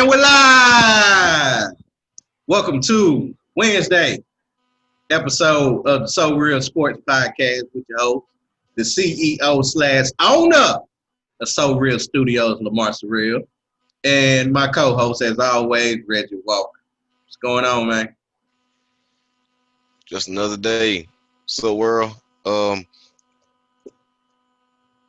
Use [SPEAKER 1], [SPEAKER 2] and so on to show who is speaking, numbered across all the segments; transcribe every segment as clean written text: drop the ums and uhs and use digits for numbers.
[SPEAKER 1] And we're live. Welcome to Wednesday episode of the SoReal Sports Podcast with your host, the CEO / owner of SoReal Studios, Lamar SoReal, and my co-host, as always, Reggie Walker. What's going on, man?
[SPEAKER 2] Just another day. So, world,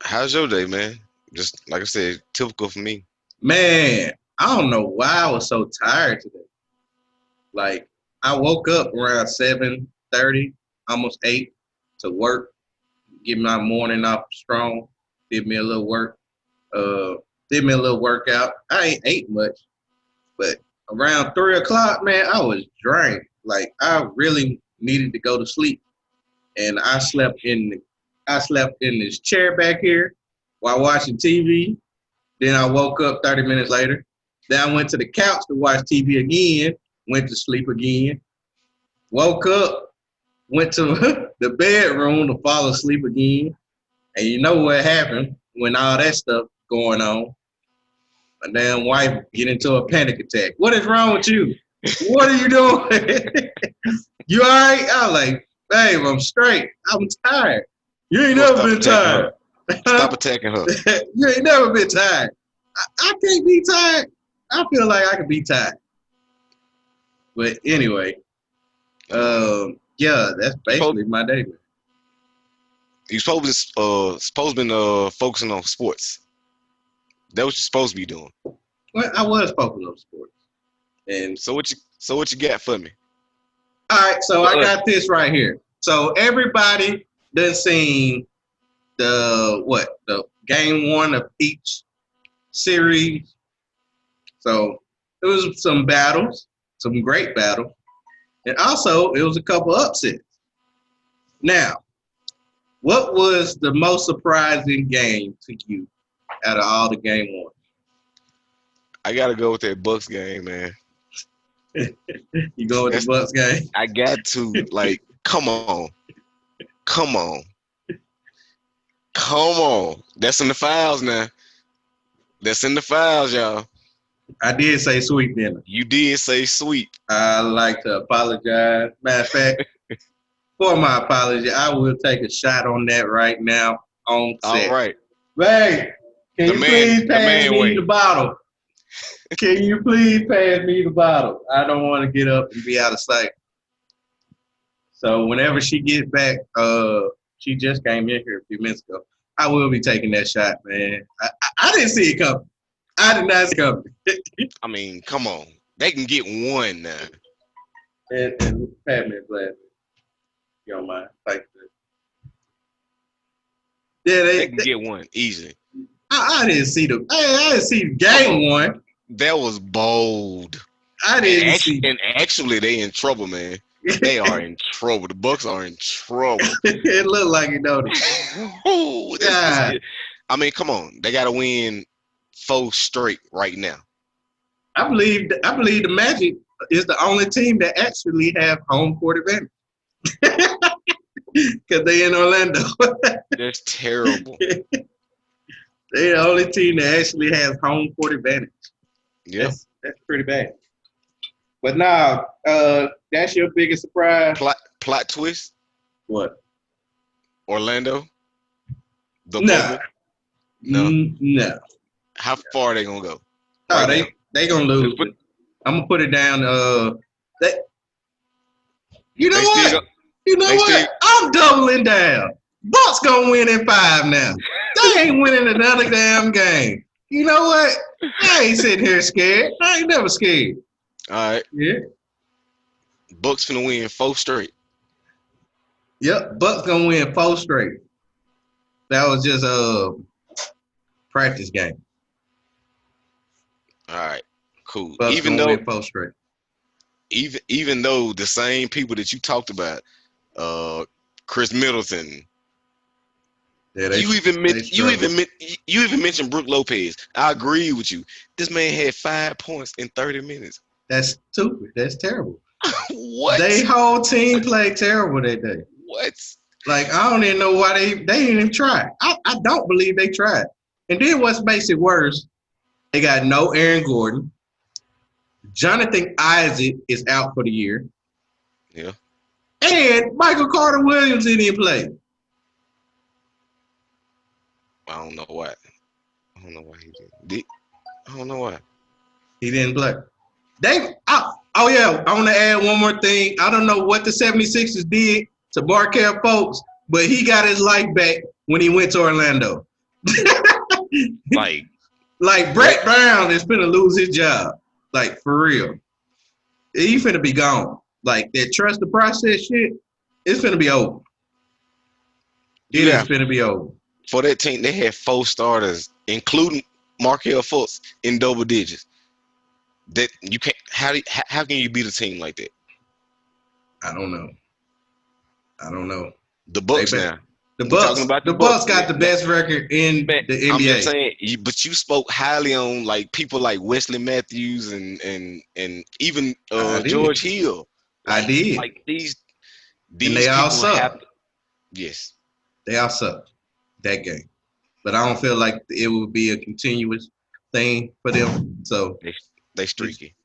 [SPEAKER 2] how's your day, man? Just like I said, typical for me.
[SPEAKER 1] Man, I don't know why I was so tired today. Like, I woke up around 7:30, almost 8, to work, get my morning off strong, did me a little work, did me a little workout. I ain't ate much, but around 3 o'clock, man, I was drained. Like, I really needed to go to sleep, and I slept in this chair back here while watching TV. Then I woke up 30 minutes later. Then I went to the couch to watch TV again, went to sleep again, woke up, went to the bedroom to fall asleep again. And you know what happened when all that stuff going on? My damn wife get into a panic attack. What is wrong with you? What are you doing? You all right? I was like, babe, I'm straight. I'm tired. You ain't never been tired.
[SPEAKER 2] Stop attacking her.
[SPEAKER 1] You ain't never been tired. I can't be tired. I feel like I could be tired. But anyway, yeah, that's basically my day.
[SPEAKER 2] You supposed to been focusing on sports. That's what you're supposed to be doing.
[SPEAKER 1] Well, I was focused on sports. And
[SPEAKER 2] So what you got for me?
[SPEAKER 1] all right, so I got this right here. So everybody done seen the game one of each series. So it was some battles, some great battles, and also it was a couple upsets. Now, what was the most surprising game to you out of all the game one?
[SPEAKER 2] I gotta go with that Bucks game, man.
[SPEAKER 1] You go with the Bucks game?
[SPEAKER 2] I got to like, come on. That's in the files now. That's in the files, y'all.
[SPEAKER 1] I did say sweet dinner.
[SPEAKER 2] You did say sweet.
[SPEAKER 1] I like to apologize. Matter of fact, for my apology, I will take a shot on that right now on set.
[SPEAKER 2] All right.
[SPEAKER 1] Hey, can you please pass me the bottle? Can you please pass me the bottle? I don't want to get up and be out of sight. So whenever she gets back, she just came in here a few minutes ago. I will be taking that shot, man. I didn't see it coming. I did not see it coming.
[SPEAKER 2] I mean, come on. They can get one now.
[SPEAKER 1] And pass me a glass. You don't mind? Thank you. Yeah,
[SPEAKER 2] They can get one easy.
[SPEAKER 1] I didn't see I didn't see game one.
[SPEAKER 2] That was bold.
[SPEAKER 1] I didn't see.
[SPEAKER 2] And actually, they in trouble, man. They are in trouble. The Bucks are in trouble.
[SPEAKER 1] It looked like it, don't it?
[SPEAKER 2] Oh, I mean, come on. They got to win 4 straight right now.
[SPEAKER 1] I believe the Magic is the only team that actually have home court advantage. Because they in Orlando.
[SPEAKER 2] That's terrible.
[SPEAKER 1] They're the only team that actually has home court advantage.
[SPEAKER 2] Yeah.
[SPEAKER 1] That's pretty bad. But now, that's your biggest surprise?
[SPEAKER 2] Plot twist?
[SPEAKER 1] What?
[SPEAKER 2] Orlando?
[SPEAKER 1] No. No.
[SPEAKER 2] How far are they going to go?
[SPEAKER 1] Oh, they going to lose. I'm going to put it down. You know what? I'm doubling down. Bucks going to win in 5 now. They ain't winning another damn game. You know what? I ain't sitting here scared. I ain't never scared.
[SPEAKER 2] All right.
[SPEAKER 1] Yeah.
[SPEAKER 2] Bucks finna win 4 straight.
[SPEAKER 1] Yep. Bucks gonna win 4 straight. That was just a practice game.
[SPEAKER 2] All right. Cool.
[SPEAKER 1] Bucks
[SPEAKER 2] even
[SPEAKER 1] gonna
[SPEAKER 2] though
[SPEAKER 1] win 4 straight.
[SPEAKER 2] Even though the same people that you talked about, Chris Middleton.
[SPEAKER 1] Yeah,
[SPEAKER 2] you even mentioned Brook Lopez. I agree with you. This man had 5 points in 30 minutes.
[SPEAKER 1] That's stupid. That's terrible.
[SPEAKER 2] What?
[SPEAKER 1] They whole team played terrible that day.
[SPEAKER 2] What?
[SPEAKER 1] Like, I don't even know why they didn't even try. I don't believe they tried. And then what makes it worse, they got no Aaron Gordon. Jonathan Isaac is out for the year.
[SPEAKER 2] Yeah.
[SPEAKER 1] And Michael Carter Williams didn't play.
[SPEAKER 2] I don't know why. I don't know why he did. I don't know why.
[SPEAKER 1] He didn't play. Oh yeah, I want to add one more thing. I don't know what the 76ers did to Markelle Fultz, but he got his life back when he went to Orlando.
[SPEAKER 2] Like
[SPEAKER 1] Brett Brown is finna lose his job. Like, for real. He finna be gone. Like, that trust the process shit, it's finna be over. It is finna be over.
[SPEAKER 2] For that team, they had 4 starters, including Markelle Fultz, in double digits. That you can't. How can you beat a team like that?
[SPEAKER 1] I don't know.
[SPEAKER 2] The Bucks now.
[SPEAKER 1] The Bucks. The Bucks got the best record in the NBA.
[SPEAKER 2] I'm just saying, but you spoke highly on like people like Wesley Matthews and even George Hill.
[SPEAKER 1] I did.
[SPEAKER 2] Like these
[SPEAKER 1] and they all suck.
[SPEAKER 2] Yes.
[SPEAKER 1] They all suck that game. But I don't feel like it would be a continuous thing for them. So
[SPEAKER 2] they streaky.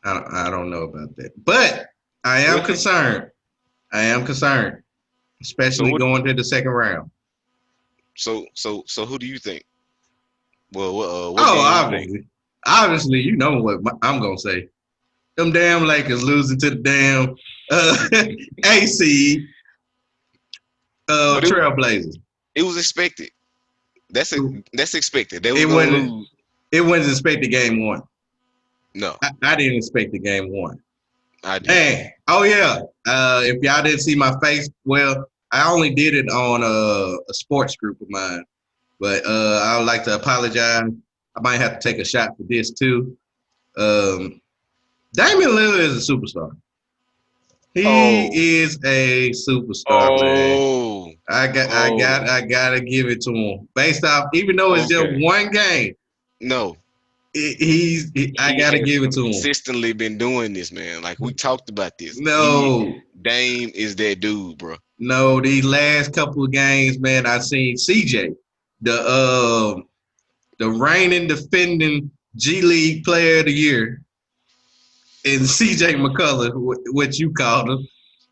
[SPEAKER 1] I don't know about that. But I am concerned. Especially going to the second round.
[SPEAKER 2] So who do you think? Well,
[SPEAKER 1] obviously, you know what I'm gonna say. Them damn Lakers losing to the damn AC Trailblazers.
[SPEAKER 2] It was expected. That's expected. They were gonna lose.
[SPEAKER 1] It wasn't expected game 1.
[SPEAKER 2] No,
[SPEAKER 1] I didn't expect the game 1.
[SPEAKER 2] I did.
[SPEAKER 1] Hey, oh yeah. If y'all didn't see my face, well, I only did it on a sports group of mine. But I would like to apologize. I might have to take a shot for this too. Damian Lillard is a superstar. He is a superstar, man. I gotta give it to him. Based off, even though it's just one game.
[SPEAKER 2] No.
[SPEAKER 1] I gotta give it to him.
[SPEAKER 2] Consistently been doing this, man. Like we talked about this.
[SPEAKER 1] No,
[SPEAKER 2] Dame is that dude, bro.
[SPEAKER 1] No, these last couple of games, man, I seen CJ, the reigning defending G League Player of the Year, and CJ McCullough, what you called him.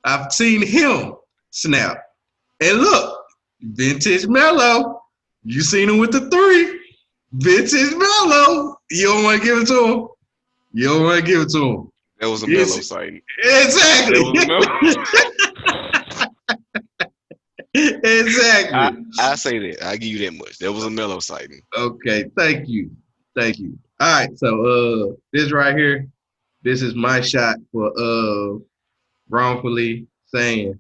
[SPEAKER 1] I've seen him snap. And look, vintage Melo, you seen him with the 3. Vintage Melo. You don't want to give it to him? You don't want to give it to him.
[SPEAKER 2] That was a Melo sighting.
[SPEAKER 1] Exactly. Exactly.
[SPEAKER 2] I say that. I give you that much. That was a Melo sighting.
[SPEAKER 1] Okay. Thank you. All right. So this right here, this is my shot for wrongfully saying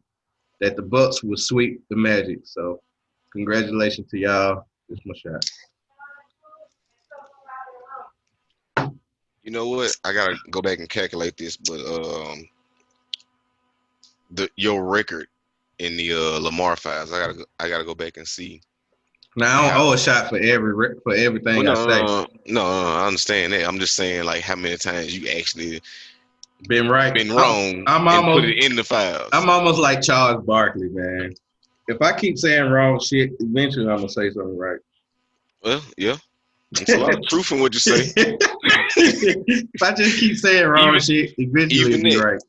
[SPEAKER 1] that the Bucks will sweep the Magic. So congratulations to y'all. This is my shot.
[SPEAKER 2] You know what? I gotta go back and calculate this, but your record in the Lamar files, I gotta go back and see.
[SPEAKER 1] Now I don't owe a shot for everything I say.
[SPEAKER 2] No, I understand that. I'm just saying, like, how many times you actually
[SPEAKER 1] been right,
[SPEAKER 2] been wrong,
[SPEAKER 1] I'm almost
[SPEAKER 2] put it in the files.
[SPEAKER 1] I'm almost like Charles Barkley, man. If I keep saying wrong shit, eventually I'm gonna say something right.
[SPEAKER 2] Well, yeah. There's a lot of truth in what you say.
[SPEAKER 1] If I just keep saying wrong shit, eventually it'll be right.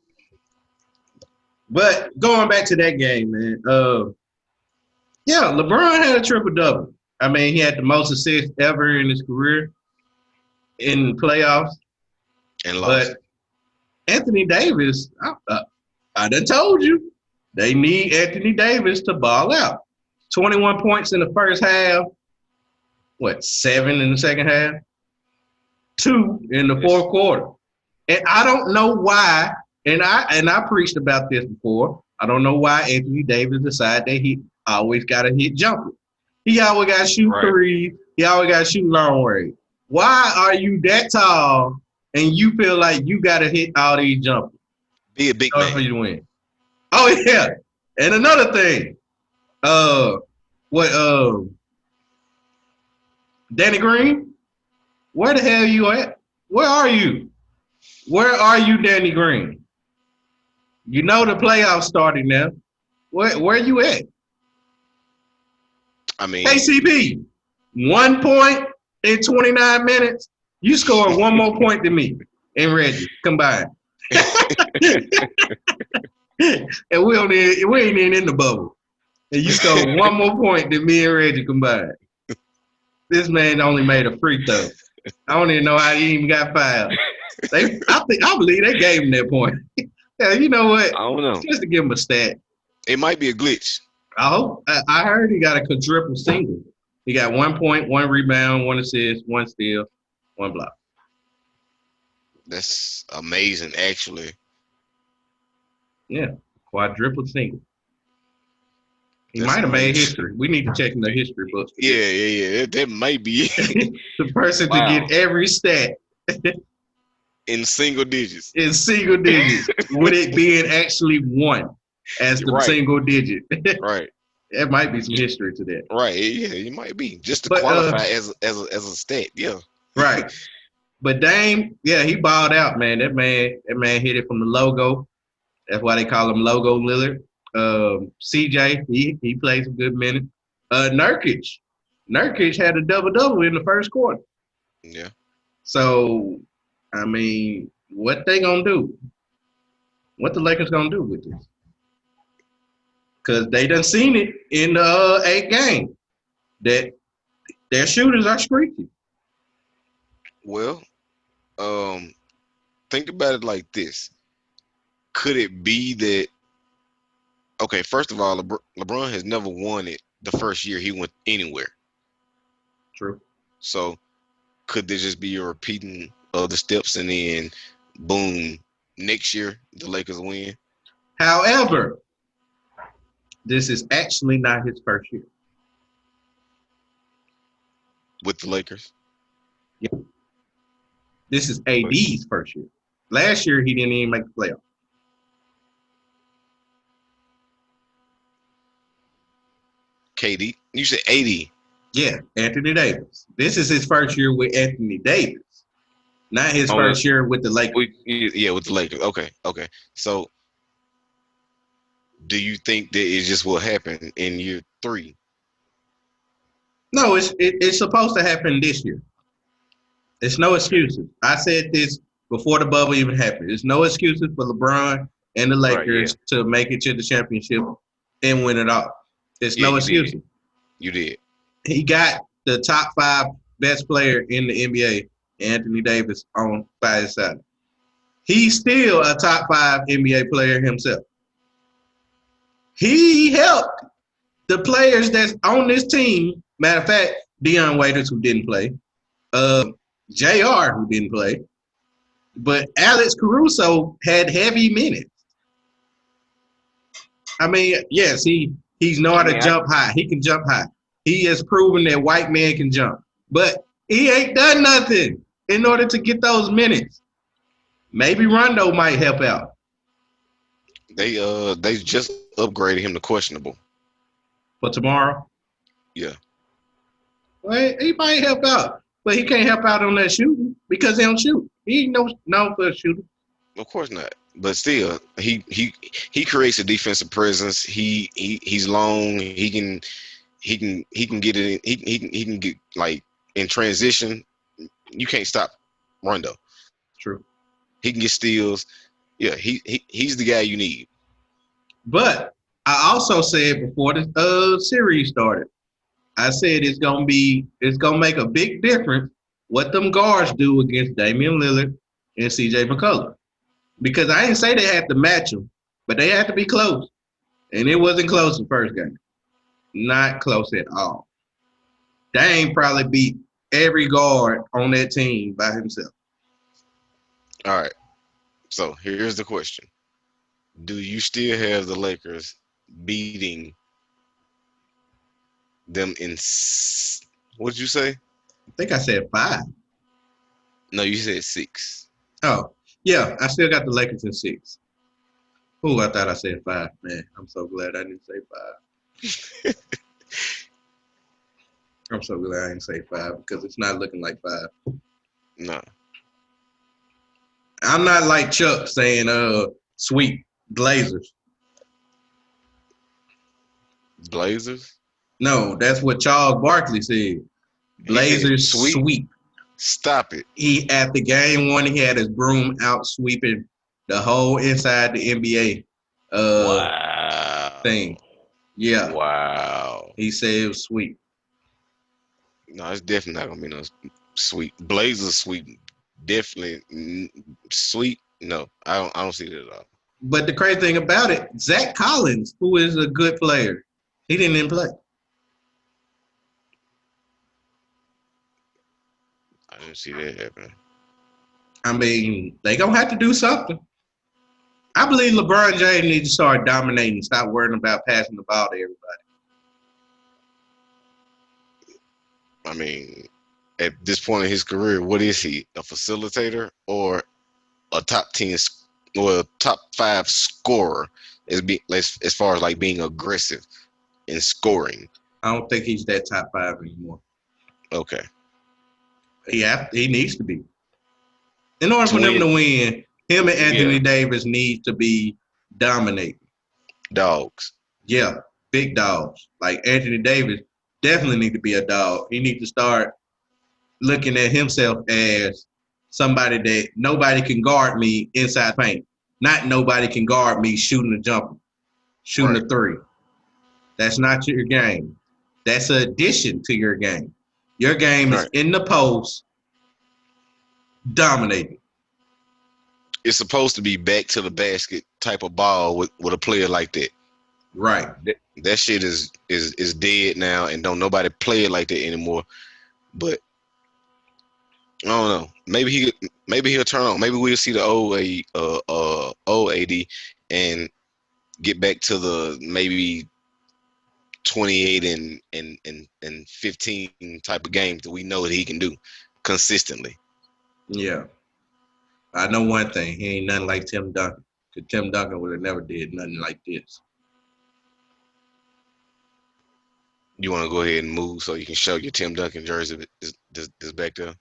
[SPEAKER 1] But going back to that game, man. Yeah, LeBron had a triple-double. I mean, he had the most assists ever in his career in the playoffs.
[SPEAKER 2] And lost.
[SPEAKER 1] But Anthony Davis, I done told you, they need Anthony Davis to ball out. 21 points in the first half. 7 in the second half? 2 in the fourth quarter. And I don't know why, and I preached about this before, I don't know why Anthony Davis decided that he always got to hit jumper. He always got to shoot threes. He always got to shoot long range. Why are you that tall and you feel like you got to hit all these jumpers?
[SPEAKER 2] Be a big man.
[SPEAKER 1] For you to win. Oh, yeah. And another thing, Danny Green, where the hell you at? Where are you? Where are you, Danny Green? You know the playoffs starting now. Where you at?
[SPEAKER 2] I mean,
[SPEAKER 1] KCP, 1 point in 29 minutes. You scored one more point than me. and Reggie combined. And we ain't even in the bubble. And you scored one more point than me and Reggie combined. This man only made a free throw. I don't even know how he even got fouled. I believe they gave him that point. Yeah, you know what?
[SPEAKER 2] I don't know.
[SPEAKER 1] Just to give him a stat.
[SPEAKER 2] It might be a glitch.
[SPEAKER 1] I heard he got a quadruple single. He got 1 point, 1 rebound, 1 assist, 1 steal, 1 block.
[SPEAKER 2] That's amazing, actually.
[SPEAKER 1] Yeah, quadruple single. He
[SPEAKER 2] That's
[SPEAKER 1] might have made
[SPEAKER 2] amazing.
[SPEAKER 1] history. We need to check in the history books.
[SPEAKER 2] Yeah. That might be it.
[SPEAKER 1] The person to
[SPEAKER 2] Wow.
[SPEAKER 1] get every stat
[SPEAKER 2] In single digits.
[SPEAKER 1] in single digits, with it being actually 1 as the
[SPEAKER 2] Right.
[SPEAKER 1] single digit.
[SPEAKER 2] Right.
[SPEAKER 1] There might be some history to that.
[SPEAKER 2] Right. Yeah, you might be. Just to
[SPEAKER 1] But
[SPEAKER 2] qualify as a stat. Yeah.
[SPEAKER 1] right. But Dame, yeah, he balled out, man. That man hit it from the logo. That's why they call him Logo Lillard. CJ, he played some good minutes. Nurkic had a double in the first quarter.
[SPEAKER 2] Yeah.
[SPEAKER 1] So, I mean, what they gonna do? What the Lakers gonna do with this? Because they done seen it in the 8 game that their shooters are streaky.
[SPEAKER 2] Well, think about it like this. Could it be that, okay, first of all, LeBron has never won it the first year he went anywhere.
[SPEAKER 1] True.
[SPEAKER 2] So could this just be a repeating of the steps and then boom, next year the Lakers win?
[SPEAKER 1] However, this is actually not his first year.
[SPEAKER 2] With the Lakers?
[SPEAKER 1] Yeah. This is AD's first year. Last year, he didn't even make the playoff.
[SPEAKER 2] KD? You said AD.
[SPEAKER 1] Yeah, Anthony Davis. This is his first year with Anthony Davis, not his first year with the Lakers.
[SPEAKER 2] Yeah, with the Lakers. Okay. So do you think that it just will happen in year 3?
[SPEAKER 1] No, it's supposed to happen this year. It's no excuses. I said this before the bubble even happened. There's no excuses for LeBron and the Lakers to make it to the championship and win it all. There's no excuses.
[SPEAKER 2] You did.
[SPEAKER 1] He got the top 5 best player in the NBA, Anthony Davis, on by his side. He's still a top 5 NBA player himself. He helped the players that's on this team. Matter of fact, Dion Waiters, who didn't play, JR, who didn't play, but Alex Caruso had heavy minutes. I mean, yes, he's know how to jump high. He can jump high. He has proven that white man can jump, but he ain't done nothing in order to get those minutes. Maybe Rondo might help out.
[SPEAKER 2] They just upgraded him to questionable
[SPEAKER 1] for tomorrow.
[SPEAKER 2] Yeah.
[SPEAKER 1] Well, he might help out, but he can't help out on that shooting because he don't shoot. He ain't known for a shooter.
[SPEAKER 2] Of course not. But still, he creates a defensive presence. He's long. He can get it. He can get like in transition. You can't stop Rondo.
[SPEAKER 1] True.
[SPEAKER 2] He can get steals. Yeah, he's the guy you need.
[SPEAKER 1] But I also said before the series started, I said it's gonna make a big difference what them guards do against Damian Lillard and CJ McCollum. Because I didn't say they had to match them, but they had to be close. And it wasn't close the first game. Not close at all. Dame probably beat every guard on that team by himself.
[SPEAKER 2] All right. So here's the question. Do you still have the Lakers beating them in, what did you say?
[SPEAKER 1] I think I said 5.
[SPEAKER 2] No, you said 6.
[SPEAKER 1] Oh, yeah, I still got the Lakers in 6. Oh, I thought I said 5. Man, I'm so glad I didn't say 5. I'm so glad I didn't say 5 because it's not looking like 5.
[SPEAKER 2] No.
[SPEAKER 1] I'm not like Chuck saying sweep Blazers.
[SPEAKER 2] Blazers?
[SPEAKER 1] No, that's what Charles Barkley said. Blazers sweep.
[SPEAKER 2] Stop it.
[SPEAKER 1] He at the game one, he had his broom out sweeping the whole inside the NBA thing.
[SPEAKER 2] Wow.
[SPEAKER 1] Yeah,
[SPEAKER 2] Wow.
[SPEAKER 1] he said it was sweet.
[SPEAKER 2] No, it's definitely not gonna be no sweet. Blazers sweet. Definitely sweet. No, I don't see that at all.
[SPEAKER 1] But the crazy thing about it, Zach Collins, who is a good player, he didn't even play.
[SPEAKER 2] I didn't see that happen.
[SPEAKER 1] I mean, they gonna have to do something. I believe LeBron James needs to start dominating, stop worrying about passing the ball to everybody.
[SPEAKER 2] I mean, at this point in his career, what is he? A facilitator or a top 10 or a top 5 scorer as far as like being aggressive in scoring?
[SPEAKER 1] I don't think he's that top five anymore.
[SPEAKER 2] Okay.
[SPEAKER 1] He needs to be. In order
[SPEAKER 2] To
[SPEAKER 1] for them
[SPEAKER 2] win,
[SPEAKER 1] to win, him and
[SPEAKER 2] yeah,
[SPEAKER 1] Anthony Davis need to be dominating.
[SPEAKER 2] dogs.
[SPEAKER 1] Yeah, big dogs. Like Anthony Davis definitely need to be a dog. He need to start looking at himself as somebody that nobody can guard me inside paint. Not nobody can guard me shooting a jumper, shooting
[SPEAKER 2] Right.
[SPEAKER 1] a three. That's not your game. That's an addition to your game. Your game is
[SPEAKER 2] Right.
[SPEAKER 1] in the post, dominating.
[SPEAKER 2] It's supposed to be back to the basket type of ball with a player like that.
[SPEAKER 1] Right.
[SPEAKER 2] That shit is dead now, and don't nobody play it like that anymore. But I don't know. Maybe he'll turn on. Maybe we'll see the old AD and get back to the maybe 28 and 15 type of games that we know that he can do consistently.
[SPEAKER 1] Yeah. I know one thing. He ain't nothing like Tim Duncan. Because Tim Duncan would have never did nothing like this.
[SPEAKER 2] You want to go ahead and move so you can show your Tim Duncan jersey this back there.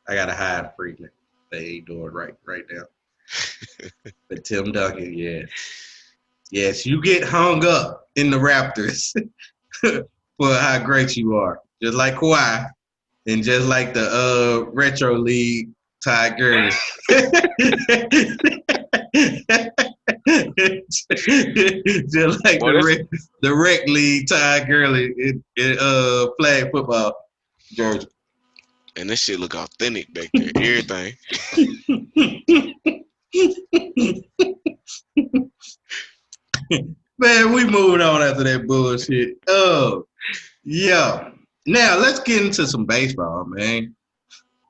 [SPEAKER 1] I got to hide freaking. They ain't doing right now. But Tim Duncan, yeah. Yes, you get hung up in the Raptors for how great you are. Just like Kawhi and just like the retro league Ty Gurley. Just like
[SPEAKER 2] Well, that's
[SPEAKER 1] the rec league Ty Gurley in flag football jersey.
[SPEAKER 2] and this shit look authentic back there. Everything.
[SPEAKER 1] Man, we moved on after that bullshit. Oh, yeah. Now let's get into some baseball, man.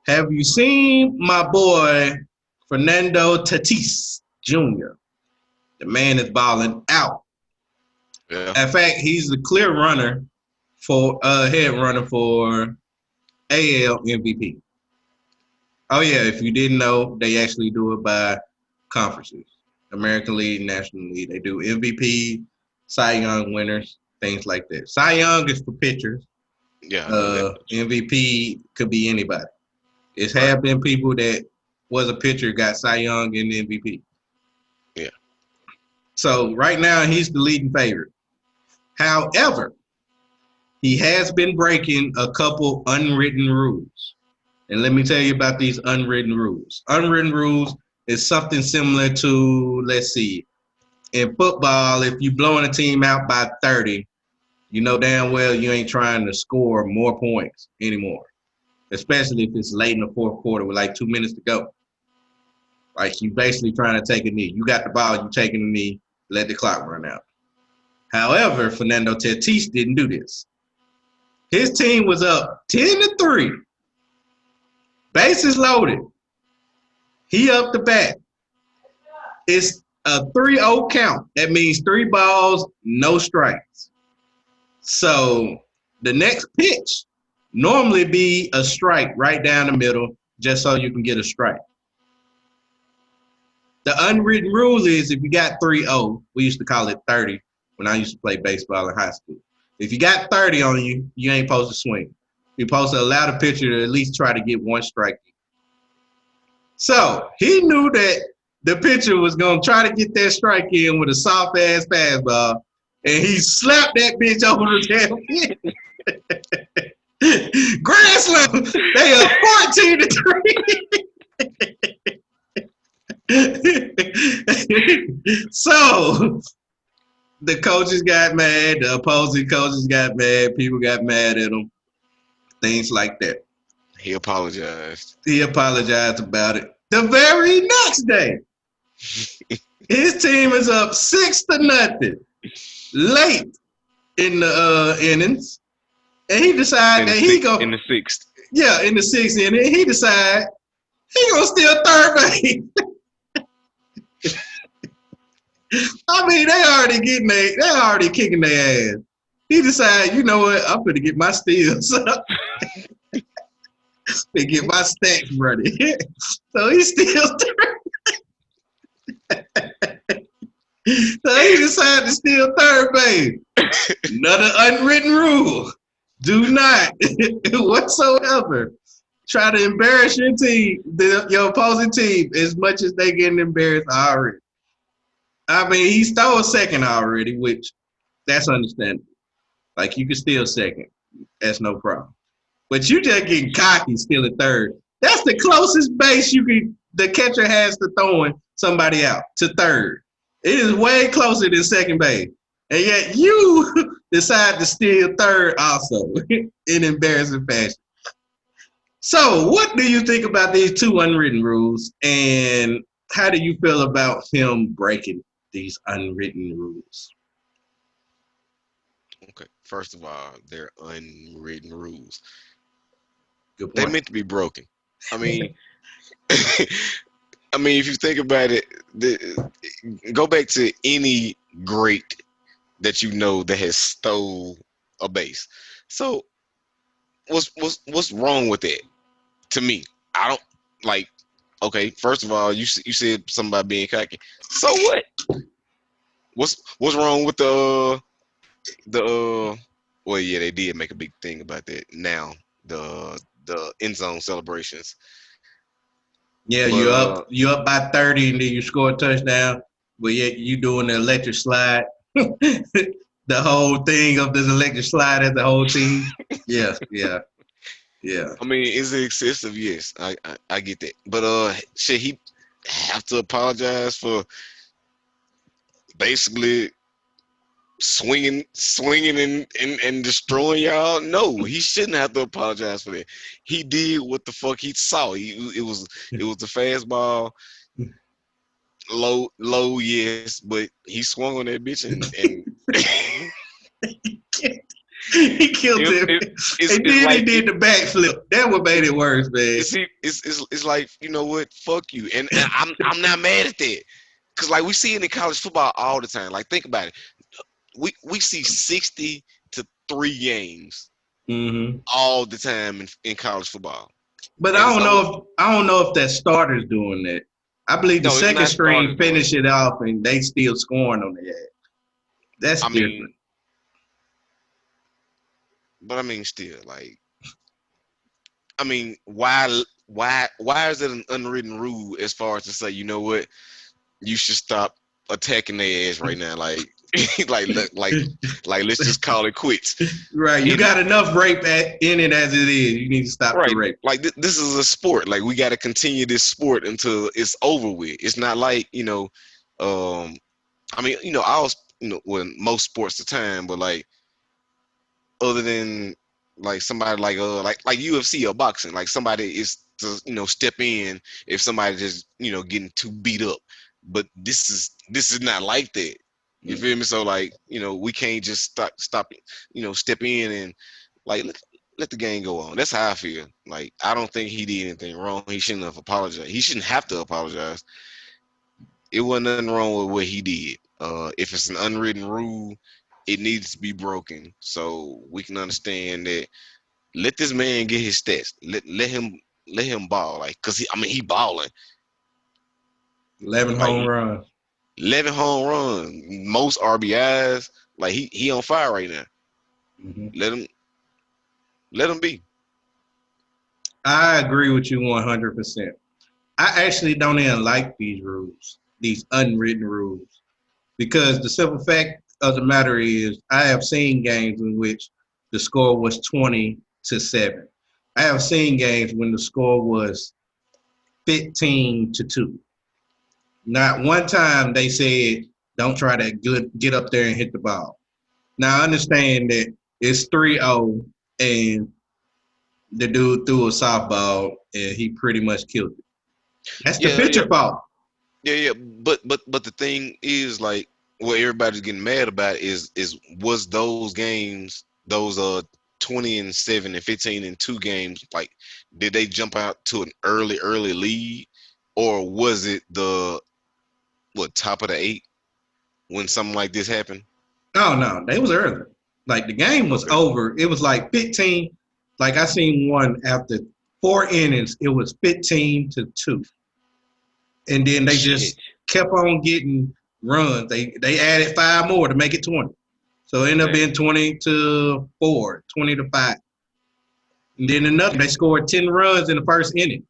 [SPEAKER 1] Have you seen my boy Fernando Tatis Jr.? The man is balling out.
[SPEAKER 2] Yeah.
[SPEAKER 1] In fact, he's the clear runner for head runner for AL MVP. Oh yeah, if you didn't know, they actually do it by conferences. American League, National League. They do MVP, Cy Young winners, things like that. Cy Young is for pitchers.
[SPEAKER 2] Yeah, I know that.
[SPEAKER 1] MVP could be anybody. It's
[SPEAKER 2] Right.
[SPEAKER 1] have been people that was a pitcher, got Cy Young and MVP.
[SPEAKER 2] Yeah.
[SPEAKER 1] So right now he's the leading favorite. However, he has been breaking a couple unwritten rules. And let me tell you about these unwritten rules. Unwritten rules is something similar to, let's see, in football, if you blowing a team out by 30, you know damn well you ain't trying to score more points anymore, especially if it's late in the fourth quarter with like 2 minutes to go. Like you basically trying to take a knee. You got the ball, you taking a knee, let the clock run out. However, Fernando Tatis didn't do this. His team was up 10-3. Bases loaded. He up the bat. It's a 3-0 count. That means 3 balls, no strikes. So the next pitch normally be a strike right down the middle, just so you can get a strike. The unwritten rule is if you got 3-0, we used to call it 30 when I used to play baseball in high school. If you got 30 on you, you ain't supposed to swing. You're supposed to allow the pitcher to at least try to get one strike. So he knew that the pitcher was going to try to get that strike in with a soft-ass fastball, and he slapped that bitch over the damn Grand Slam. They are 14-3. So the coaches got mad. The opposing coaches got mad. People got mad at him. Things like that.
[SPEAKER 2] He apologized.
[SPEAKER 1] He apologized about it. The very next day, his team is up 6-0 late in the innings, and he decided that he go
[SPEAKER 2] in the sixth.
[SPEAKER 1] in the sixth inning. He decided he gonna steal third base. I mean, they already kicking their ass. He decided, you know what, I'm gonna get my steals up and get my stacks ready. So he steals third. So he decided to steal third base. Another unwritten rule. Do not whatsoever try to embarrass your team, your opposing team, as much as they getting embarrassed already. I mean, he stole second already, which that's understandable. Like, you can steal second. That's no problem. But you just getting cocky stealing third. That's the closest base the catcher has to throwing somebody out, to third. It is way closer than second base. And yet you decide to steal third also in embarrassing fashion. So what do you think about these two unwritten rules, and how do you feel about him breaking these unwritten rules?
[SPEAKER 2] Okay. First of all, they're unwritten rules.
[SPEAKER 1] Good
[SPEAKER 2] They're
[SPEAKER 1] point.
[SPEAKER 2] meant to be broken. I mean, I mean, if you think about it, go back to any great that you know that has stole a base. So what's wrong with that? To me, I don't like. Okay, first of all, you said something about being cocky. So what? What's wrong with the well, yeah, they did make a big thing about that. Now the end zone celebrations,
[SPEAKER 1] Yeah,
[SPEAKER 2] but
[SPEAKER 1] you up by 30 and then you score a touchdown, but yet you doing the electric slide. The whole thing of this electric slide as the whole team. Yeah, yeah, yeah.
[SPEAKER 2] I mean, is it excessive? Yes, I get that. But should he have to apologize for basically swinging and destroying y'all? No, he shouldn't have to apologize for that. He did what the fuck he saw. It was the fastball, low, yes, but he swung on that bitch and
[SPEAKER 1] He killed
[SPEAKER 2] it,
[SPEAKER 1] him.
[SPEAKER 2] it,
[SPEAKER 1] And
[SPEAKER 2] it's
[SPEAKER 1] then he
[SPEAKER 2] like
[SPEAKER 1] did the backflip. That what made it worse, man.
[SPEAKER 2] it's like, you know what? Fuck you. And I'm not mad at that. Cause like we see it in college football all the time. Like think about it. We see 60 to 3 games
[SPEAKER 1] Hmm.
[SPEAKER 2] all the time in college football.
[SPEAKER 1] But
[SPEAKER 2] And it's almost
[SPEAKER 1] I don't know if that starter's doing that. I believe the
[SPEAKER 2] no, it's
[SPEAKER 1] second
[SPEAKER 2] not
[SPEAKER 1] string
[SPEAKER 2] starters doing it.
[SPEAKER 1] finish it off and they still scoring on the ass. That's
[SPEAKER 2] I
[SPEAKER 1] different.
[SPEAKER 2] mean, but I mean still, like I mean, why is it an unwritten rule as far as to say, you know what, you should stop attacking their ass right now, like like like let's just call it quits.
[SPEAKER 1] Right. You
[SPEAKER 2] And
[SPEAKER 1] got enough rape in it as it is. You need to stop the
[SPEAKER 2] right,
[SPEAKER 1] rape.
[SPEAKER 2] like this is a sport. Like we got to continue this sport until it's over with. It's not like, um, I mean, I was, well, most sports the time, but like other than like somebody like UFC or boxing, like somebody is to step in if somebody just getting too beat up. But this is not like that. You feel me? So like we can't just stop step in and like let the game go on. That's how I feel. Like I don't think he did anything wrong. He shouldn't have apologized. He shouldn't have to apologize. It wasn't nothing wrong with what he did. If it's an unwritten rule, it needs to be broken so we can understand that. Let this man get his stats. Let him ball. Like, cause he balling.
[SPEAKER 1] 11
[SPEAKER 2] Like
[SPEAKER 1] home runs.
[SPEAKER 2] 11 home runs, most RBIs. Like he on fire right now.
[SPEAKER 1] Hmm.
[SPEAKER 2] Let him let him be.
[SPEAKER 1] I agree with you 100%. I actually don't even like these rules, these unwritten rules, because the simple fact of the matter is I have seen games in which the score was 20 to 7. I have seen games when the score was 15-2. Not one time they said, don't try to get up there and hit the ball. Now, I understand that it's 3-0 and the dude threw a softball and he pretty much killed it. That's the
[SPEAKER 2] Yeah, yeah,
[SPEAKER 1] pitcher fault.
[SPEAKER 2] yeah. But the thing is, like, what everybody's getting mad about is was those games, those 20-7 and 15-2 games, like, did they jump out to an early lead, or was it the what top of the 8 when something like this happened?
[SPEAKER 1] Oh, no, they was early. Like the game was
[SPEAKER 2] Okay.
[SPEAKER 1] over. It was like 15. Like I seen one after 4 innings, it was 15-2. And then they
[SPEAKER 2] Shit.
[SPEAKER 1] just kept on getting runs. They added 5 more to make it 20. So it ended up
[SPEAKER 2] Damn.
[SPEAKER 1] being 20-4, 20-5. And then another, they scored 10 runs in the first inning.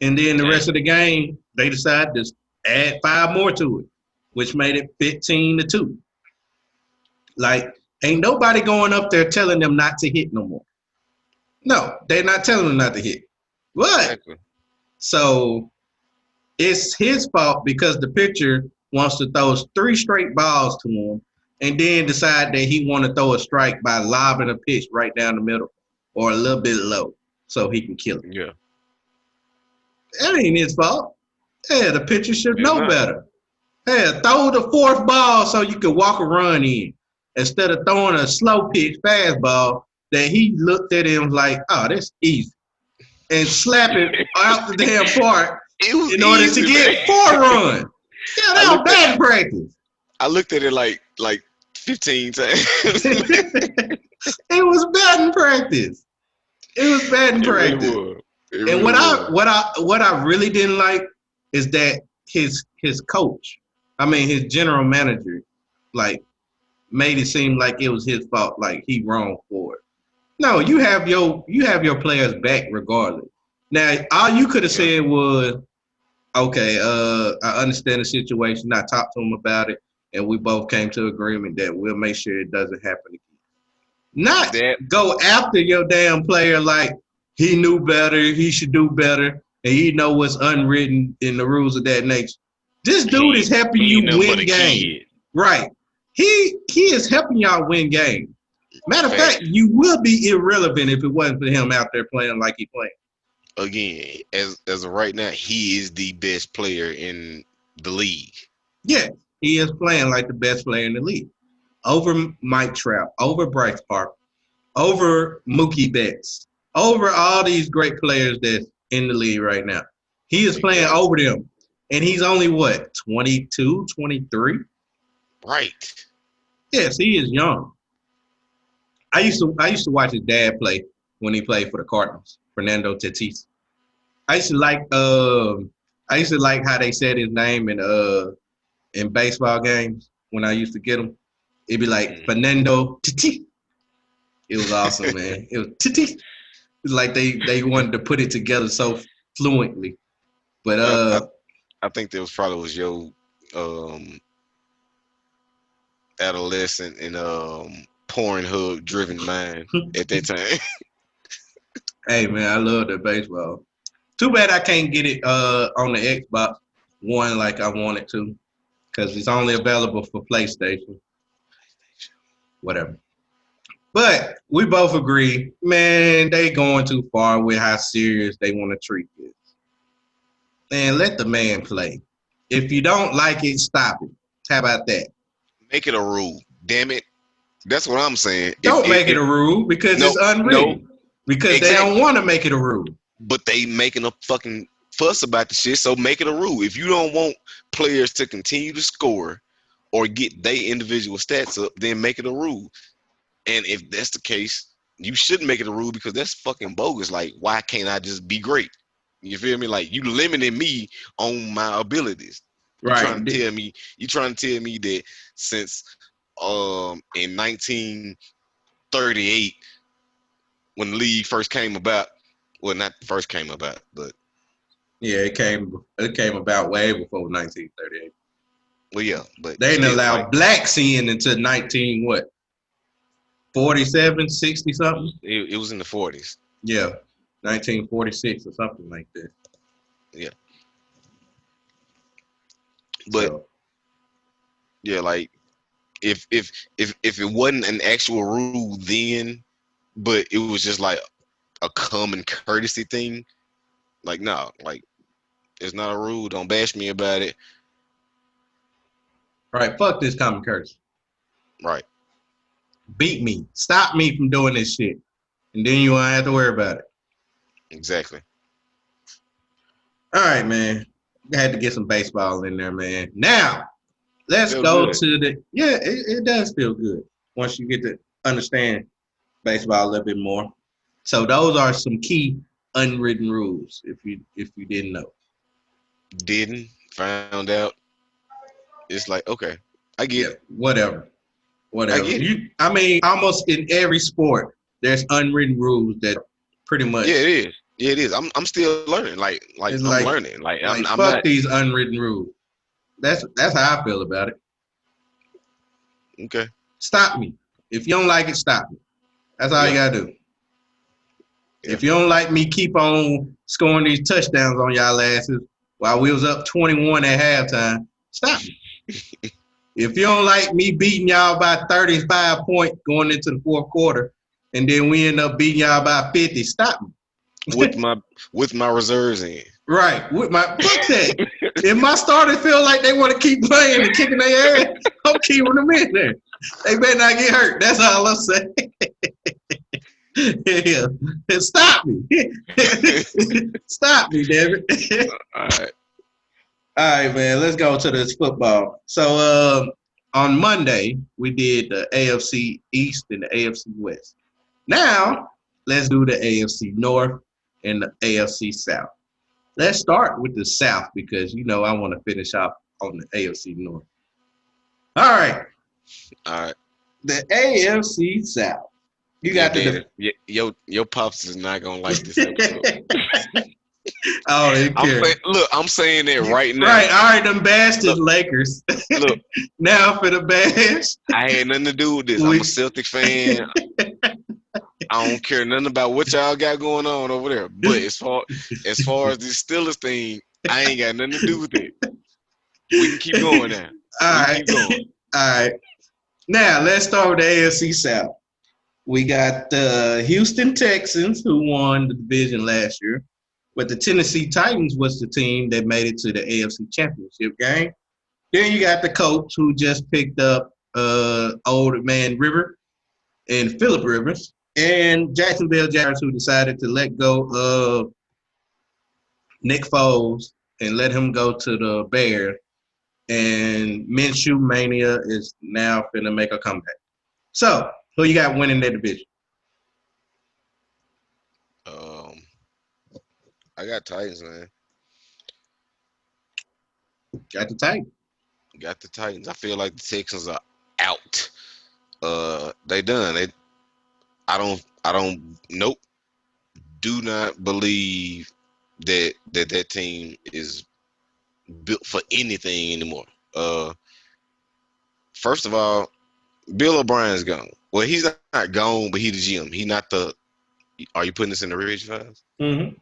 [SPEAKER 1] And then the rest
[SPEAKER 2] Damn.
[SPEAKER 1] of the game, they decided to add 5 more to it, which made it 15-2. Like, ain't nobody going up there telling them not to hit no more. No, they're not telling them not to hit. But
[SPEAKER 2] Exactly.
[SPEAKER 1] so it's his fault because the pitcher wants to throw 3 straight balls to him and then decide that he want to throw a strike by lobbing a pitch right down the middle or a little bit low so he can kill it.
[SPEAKER 2] Yeah.
[SPEAKER 1] That ain't his fault. Yeah, the pitcher should
[SPEAKER 2] It's
[SPEAKER 1] know
[SPEAKER 2] not.
[SPEAKER 1] better. Yeah, throw the 4th ball so you can walk a run in instead of throwing a slow pitch fastball that he looked at him like, oh, that's easy, and slap it out the damn park
[SPEAKER 2] It was
[SPEAKER 1] in order to
[SPEAKER 2] easy, man.
[SPEAKER 1] get 4 runs. Yeah,
[SPEAKER 2] I
[SPEAKER 1] that was
[SPEAKER 2] looked at
[SPEAKER 1] bad practice.
[SPEAKER 2] I looked at it like 15 times.
[SPEAKER 1] It was batting practice. It was batting
[SPEAKER 2] It really
[SPEAKER 1] practice.
[SPEAKER 2] was. It
[SPEAKER 1] And
[SPEAKER 2] really was.
[SPEAKER 1] what I really didn't like is that his coach, I mean his general manager, like made it seem like it was his fault, like he wrong for it. No, you have your players back regardless. Now all you could have
[SPEAKER 2] Yeah.
[SPEAKER 1] said was, okay, I understand the situation. I talked to him about it, and we both came to agreement that we'll make sure it doesn't happen again. Not
[SPEAKER 2] That
[SPEAKER 1] go after your damn player like he knew better, he should do better, and he know what's unwritten in the rules of that nature. This dude is helping
[SPEAKER 2] he
[SPEAKER 1] you
[SPEAKER 2] ain't nothing but
[SPEAKER 1] win
[SPEAKER 2] a
[SPEAKER 1] games.
[SPEAKER 2] kid.
[SPEAKER 1] Right. He is helping y'all win games. Matter of fact,
[SPEAKER 2] Fact.
[SPEAKER 1] you will be irrelevant if it wasn't for him out there playing like he playing.
[SPEAKER 2] Again, as of right now, he is the best player in the league.
[SPEAKER 1] Yes, he is playing like the best player in the league. Over Mike Trout, over Bryce Harper, over Mookie Betts, over all these great players that's in the league right now. He is playing
[SPEAKER 2] Exactly.
[SPEAKER 1] over them. And he's only what, 22, 23?
[SPEAKER 2] Right.
[SPEAKER 1] Yes, he is young. I used to watch his dad play when he played for the Cardinals, Fernando Tatis. I used to like I used to like how they said his name in baseball games when I used to get them. It'd be like
[SPEAKER 2] Mm.
[SPEAKER 1] Fernando Tatis. It was awesome, man. It was Tatis. It's like they wanted to put it together so fluently. But
[SPEAKER 2] I, I I think that was probably was your um adolescent and porn hub driven mind at that time.
[SPEAKER 1] hey man, I love the baseball. Too bad I can't get it on the Xbox One like I wanted to, because it's only available for PlayStation. Whatever. But we both agree, man, they going too far with how serious they want to treat this. And let the man play. If you don't like it, stop it. How about that?
[SPEAKER 2] Make it a rule. Damn it. That's what I'm saying.
[SPEAKER 1] Don't make it a rule because
[SPEAKER 2] No,
[SPEAKER 1] it's
[SPEAKER 2] no,
[SPEAKER 1] unwritten. Because they don't
[SPEAKER 2] exactly.
[SPEAKER 1] want to make it a rule.
[SPEAKER 2] But they making a fucking fuss about the shit, so make it a rule. If you don't want players to continue to score or get their individual stats up, then make it a rule. And if that's the case, you shouldn't make it a rule because that's fucking bogus. Like, why can't I just be great? You feel me? Like, you limiting me on my abilities.
[SPEAKER 1] Right.
[SPEAKER 2] You trying to tell me that since in 1938 when the league first came about, well, not first came about, but
[SPEAKER 1] Yeah, it came about way before 1938.
[SPEAKER 2] well, yeah, but
[SPEAKER 1] They didn't
[SPEAKER 2] still, like,
[SPEAKER 1] allow blacks in until 19 what? 47, 60 something.
[SPEAKER 2] It was in the 40s.
[SPEAKER 1] Yeah, 1946 or something like that.
[SPEAKER 2] Yeah, but
[SPEAKER 1] So
[SPEAKER 2] yeah, like if it wasn't an actual rule then, but it was just like a common courtesy thing, like no, like it's not a rule. Don't bash me about it.
[SPEAKER 1] right, fuck this common courtesy.
[SPEAKER 2] Right.
[SPEAKER 1] Beat me, stop me from doing this shit, and then you won't have to worry about it.
[SPEAKER 2] Exactly.
[SPEAKER 1] All right, man. I had to get some baseball in there, man. Now let's
[SPEAKER 2] Feel
[SPEAKER 1] go
[SPEAKER 2] good.
[SPEAKER 1] to the yeah. It does feel good once you get to understand baseball a little bit more. So those are some key unwritten rules. If you didn't know.
[SPEAKER 2] Didn't found out. It's like okay, I get
[SPEAKER 1] Yeah,
[SPEAKER 2] it.
[SPEAKER 1] whatever,
[SPEAKER 2] I
[SPEAKER 1] whatever.
[SPEAKER 2] get it.
[SPEAKER 1] I mean, almost in every sport, there's unwritten rules that pretty
[SPEAKER 2] Yeah, it
[SPEAKER 1] much
[SPEAKER 2] is. Yeah, it is. I'm still learning. Like
[SPEAKER 1] it's
[SPEAKER 2] I'm learning. Like
[SPEAKER 1] like
[SPEAKER 2] I'm
[SPEAKER 1] fuck
[SPEAKER 2] not
[SPEAKER 1] these unwritten rules. That's how I feel about it.
[SPEAKER 2] okay.
[SPEAKER 1] Stop me if you don't like it. Stop me. That's all you
[SPEAKER 2] Yeah,
[SPEAKER 1] gotta do.
[SPEAKER 2] yeah.
[SPEAKER 1] If you don't like me, keep on scoring these touchdowns on y'all asses while we was up 21 at halftime. Stop me. If you don't like me beating y'all by 35 points going into the fourth quarter, and then we end up beating y'all by 50, stop me.
[SPEAKER 2] With my with my reserves in.
[SPEAKER 1] Right. With my fuck that. If my starters feel like they want to keep playing and kicking their ass, I'm keeping them in there. They better not get hurt. That's all I'm saying. Yeah. Stop me. Stop me, damn it.
[SPEAKER 2] All right.
[SPEAKER 1] All right, man. Let's go to this football. So on Monday, we did the AFC East and the AFC West. Now, let's do the AFC North and the AFC South. Let's start with the South because I want to finish off on the AFC North. All right,
[SPEAKER 2] All right.
[SPEAKER 1] the AFC South. You
[SPEAKER 2] Yo,
[SPEAKER 1] got the.
[SPEAKER 2] Daddy. Your pops is not gonna like this episode.
[SPEAKER 1] Oh, they
[SPEAKER 2] I'm
[SPEAKER 1] care.
[SPEAKER 2] saying, look, I'm saying it right now.
[SPEAKER 1] Right, all right, them bastards
[SPEAKER 2] Look,
[SPEAKER 1] Lakers.
[SPEAKER 2] look.
[SPEAKER 1] Now for the bash.
[SPEAKER 2] I had nothing to do with this. I'm a
[SPEAKER 1] We
[SPEAKER 2] Celtic fan. I don't care nothing about what y'all got going on over there. But as far as this Steelers thing, I ain't got nothing to do with it. We can keep going now.
[SPEAKER 1] all
[SPEAKER 2] We can
[SPEAKER 1] right,
[SPEAKER 2] keep going.
[SPEAKER 1] all right. Now let's start with the AFC South. We got the Houston Texans who won the division last year, but the Tennessee Titans was the team that made it to the AFC Championship game. Then you got the Colts who just picked up old man River and Phillip Rivers, and Jacksonville Jaguars who decided to let go of Nick Foles and let him go to the Bears. And Minshew Mania is now finna make a comeback. So, who you got winning that division?
[SPEAKER 2] Um, I got Titans, man.
[SPEAKER 1] Got the Titans.
[SPEAKER 2] Got the Titans. I feel like the Texans are out. They done. I don't. Nope. Do not believe that team is built for anything anymore. Uh, First of all, Bill O'Brien's gone. Well, he's not gone, but he's the GM. He not the. Are you putting this in the Ridge Files?
[SPEAKER 1] Mm-hmm.
[SPEAKER 2] Okay.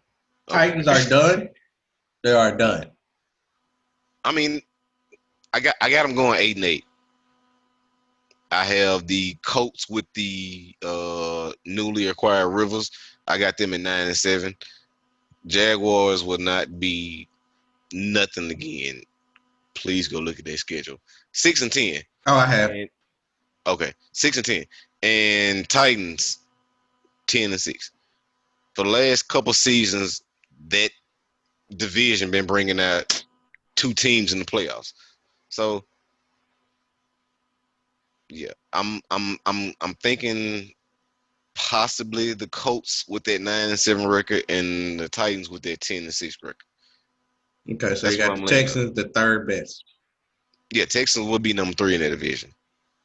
[SPEAKER 1] Titans are done. They are done.
[SPEAKER 2] I mean, I got them going 8-8. I have the Colts with the newly acquired Rivers. I got them at 9-7. Jaguars will not be nothing again. Please go look at their schedule. 6-10.
[SPEAKER 1] Oh, I have.
[SPEAKER 2] And okay, 6-10. And Titans 10-6. For the last couple seasons, that division been bringing out two teams in the playoffs. So yeah, I'm thinking possibly the Colts with that 9-7 record and the Titans with that 10-6 record.
[SPEAKER 1] Okay, so you
[SPEAKER 2] That's what
[SPEAKER 1] got
[SPEAKER 2] I'm
[SPEAKER 1] the
[SPEAKER 2] laying on.
[SPEAKER 1] Texans, the third best.
[SPEAKER 2] Yeah, Texans will be number 3 in that division,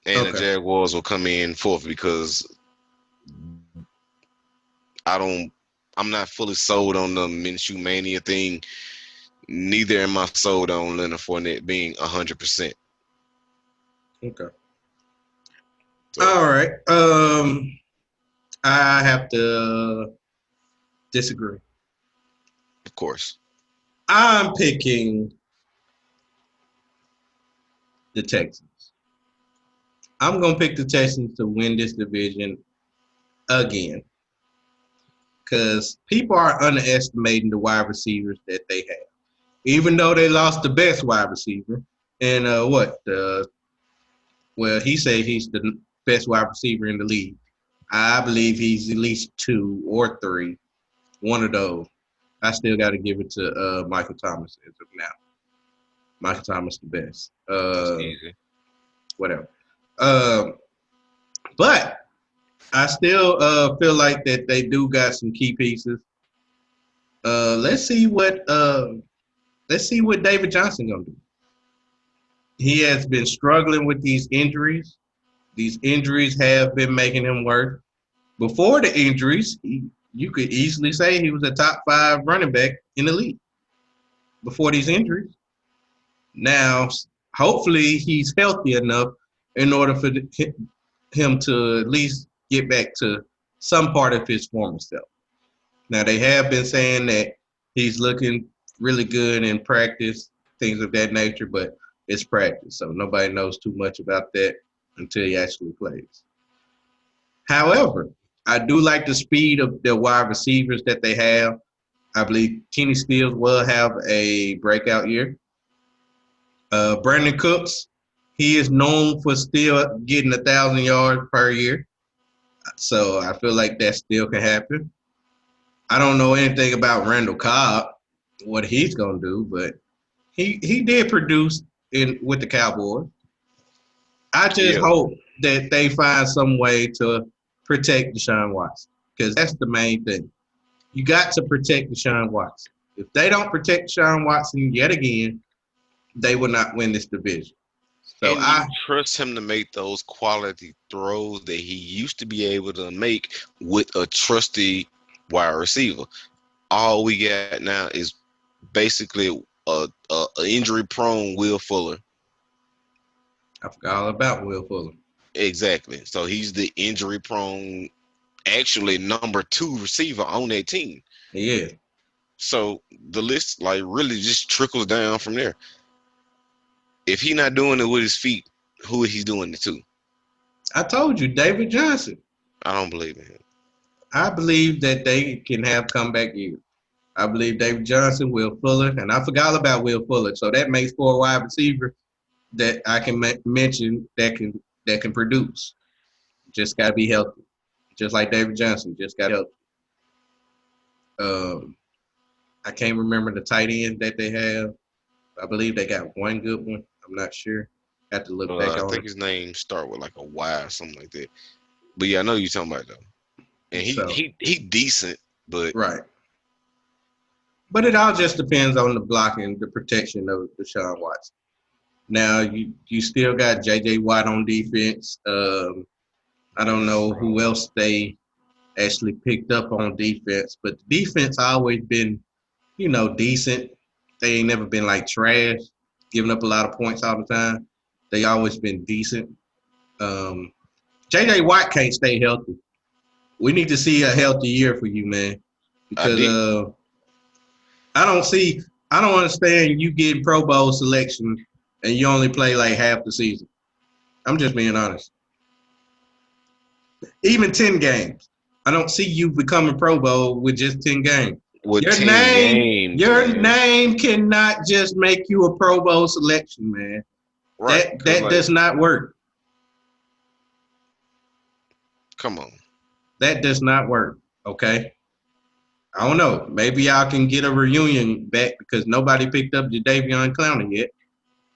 [SPEAKER 2] and the
[SPEAKER 1] Okay.
[SPEAKER 2] Jaguars will come in fourth because I don't. I'm not fully sold on the Minshew mania thing. Neither am I sold on Leonard Fournette being 100%.
[SPEAKER 1] Okay.
[SPEAKER 2] So
[SPEAKER 1] All right. I have to disagree.
[SPEAKER 2] Of course.
[SPEAKER 1] I'm picking the Texans. I'm gonna pick the Texans to win this division again because people are underestimating the wide receivers that they have. Even though they lost the best wide receiver, and well, he said he's the best wide receiver in the league. I believe he's at least two or three, one of those. I still got to give it to Michael Thomas as of now. Michael Thomas the best.
[SPEAKER 2] That's easy.
[SPEAKER 1] Whatever. Um, but I still feel like that they do got some key pieces. Uh, let's see what uh, let's see what David Johnson gonna do. He has been struggling with these injuries. These injuries have been making him worse. Before the injuries, you could easily say he was a top five running back in the league. Before these injuries, now hopefully he's healthy enough in order for him to at least get back to some part of his former self. Now they have been saying that he's looking really good in practice, things of that nature, but it's practice, so nobody knows too much about that until he actually plays. However, I do like the speed of the wide receivers that they have. I believe Kenny Stills will have a breakout year. Brandon Cooks, he is known for still getting 1,000 yards per year, so I feel like that still can happen. I don't know anything about Randall Cobb, what he's gonna do, but he did produce in with the Cowboys. I just
[SPEAKER 2] Yeah.
[SPEAKER 1] hope that they find some way to protect Deshaun Watson because that's the main thing. You got to protect Deshaun Watson. If they don't protect Deshaun Watson yet again, they will not win this division. So
[SPEAKER 2] And you trust him to make those quality throws that he used to be able to make with a trusty wide receiver. All we got now is basically a injury prone Will Fuller.
[SPEAKER 1] I forgot all about Will Fuller.
[SPEAKER 2] Exactly. So he's the injury prone, actually number two receiver on that team.
[SPEAKER 1] He is.
[SPEAKER 2] So the list like really just trickles down from there. If he not doing it with his feet, who is he doing it to?
[SPEAKER 1] I told you, David Johnson.
[SPEAKER 2] I don't believe in him.
[SPEAKER 1] I believe that they can have comeback years. I believe David Johnson, Will Fuller, and I forgot about Will Fuller. So that makes four wide receivers that I can mention that can produce. Just got to be healthy. Just like David Johnson, just got healthy. Um, I can't remember the tight end that they have. I believe they got one good one. I'm not sure. Have to look back
[SPEAKER 2] I
[SPEAKER 1] on
[SPEAKER 2] think
[SPEAKER 1] it.
[SPEAKER 2] his name start with like a Y or something like that. But yeah, I know you're talking about though. And he
[SPEAKER 1] So
[SPEAKER 2] he he decent, but
[SPEAKER 1] right, but it all just depends on the blocking, the protection of Deshaun Watson. Now you still got J.J. Watt on defense. I don't know who else they actually picked up on defense, but the defense always been decent. They ain't never been like trash, giving up a lot of points all the time. They always been decent. Um, J.J. Watt can't stay healthy. We need to see a healthy year for you, man,
[SPEAKER 2] I
[SPEAKER 1] because
[SPEAKER 2] did.
[SPEAKER 1] I don't see, I don't understand you getting Pro Bowl selection and you only play like half the season. I'm just being honest. Even 10 games. I don't see you becoming Pro Bowl with just 10 games.
[SPEAKER 2] With
[SPEAKER 1] Your
[SPEAKER 2] 10
[SPEAKER 1] name,
[SPEAKER 2] games,
[SPEAKER 1] your
[SPEAKER 2] man.
[SPEAKER 1] name cannot just make you a Pro Bowl selection, man.
[SPEAKER 2] Right. Cause
[SPEAKER 1] That
[SPEAKER 2] like,
[SPEAKER 1] does not work.
[SPEAKER 2] come on.
[SPEAKER 1] That does not work. Okay. I don't know. Maybe y'all can get a reunion back because nobody picked up Jadeveon Clowney yet.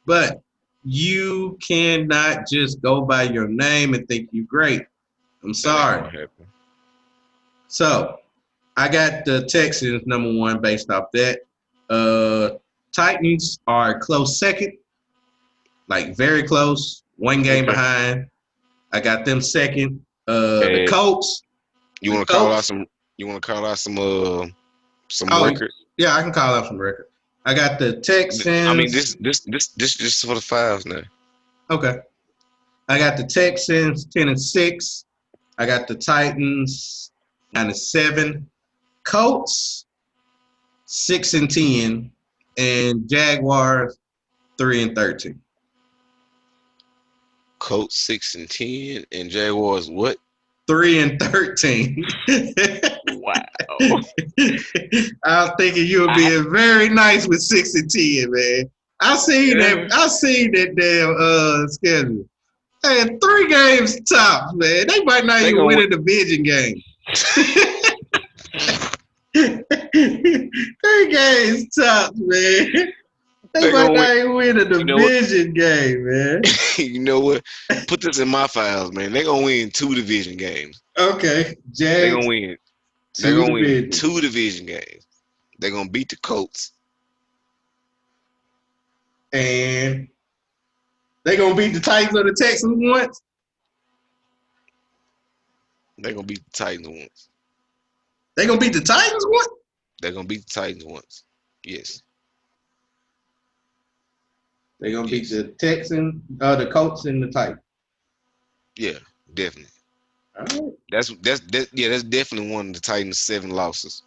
[SPEAKER 1] But you cannot just go by your name and think you're great. I'm
[SPEAKER 2] That ain't
[SPEAKER 1] sorry.
[SPEAKER 2] gonna happen.
[SPEAKER 1] So I got the Texans number one based off that. Uh, Titans are close second, like very close, one game
[SPEAKER 2] Okay.
[SPEAKER 1] behind. I got them second. The
[SPEAKER 2] And
[SPEAKER 1] Colts,
[SPEAKER 2] you
[SPEAKER 1] the
[SPEAKER 2] wanna call out
[SPEAKER 1] Colts.
[SPEAKER 2] some some
[SPEAKER 1] Oh
[SPEAKER 2] record?
[SPEAKER 1] yeah, I can call out some record. I got the
[SPEAKER 2] I mean
[SPEAKER 1] Texans.
[SPEAKER 2] this just for the fives now.
[SPEAKER 1] Okay, I got the Texans 10-6. I got the Titans 9-7, Colts 6-10, and Jaguars 3-13.
[SPEAKER 2] Colts 6-10 and Jaguars what?
[SPEAKER 1] 3-13.
[SPEAKER 2] Wow.
[SPEAKER 1] I was thinking you were
[SPEAKER 2] I
[SPEAKER 1] being very nice with 6-10, man. I seen that. I seen that damn schedule. Hey, 3 games tops, man. They might not
[SPEAKER 2] they
[SPEAKER 1] even
[SPEAKER 2] gonna
[SPEAKER 1] win
[SPEAKER 2] win.
[SPEAKER 1] a division game. 3 games tops, man. They
[SPEAKER 2] They
[SPEAKER 1] might
[SPEAKER 2] gonna win.
[SPEAKER 1] not even win a
[SPEAKER 2] You know what?
[SPEAKER 1] division game, man.
[SPEAKER 2] You know what? Put this in my files, man. They gonna win 2 division games.
[SPEAKER 1] Okay,
[SPEAKER 2] They gonna
[SPEAKER 1] Jags,
[SPEAKER 2] win. They're
[SPEAKER 1] two
[SPEAKER 2] gonna win
[SPEAKER 1] divisions.
[SPEAKER 2] 2 division games. They're gonna beat the Colts.
[SPEAKER 1] And they gonna beat the Titans or the Texans once.
[SPEAKER 2] They're gonna beat the Titans once.
[SPEAKER 1] They gonna beat the Titans once.
[SPEAKER 2] They're gonna beat the Titans once. Yes.
[SPEAKER 1] They gonna beat
[SPEAKER 2] Yes.
[SPEAKER 1] the Texans, the Colts, and the Titans.
[SPEAKER 2] Yeah. Definitely.
[SPEAKER 1] All right.
[SPEAKER 2] That's definitely one of the Titans' 7 losses.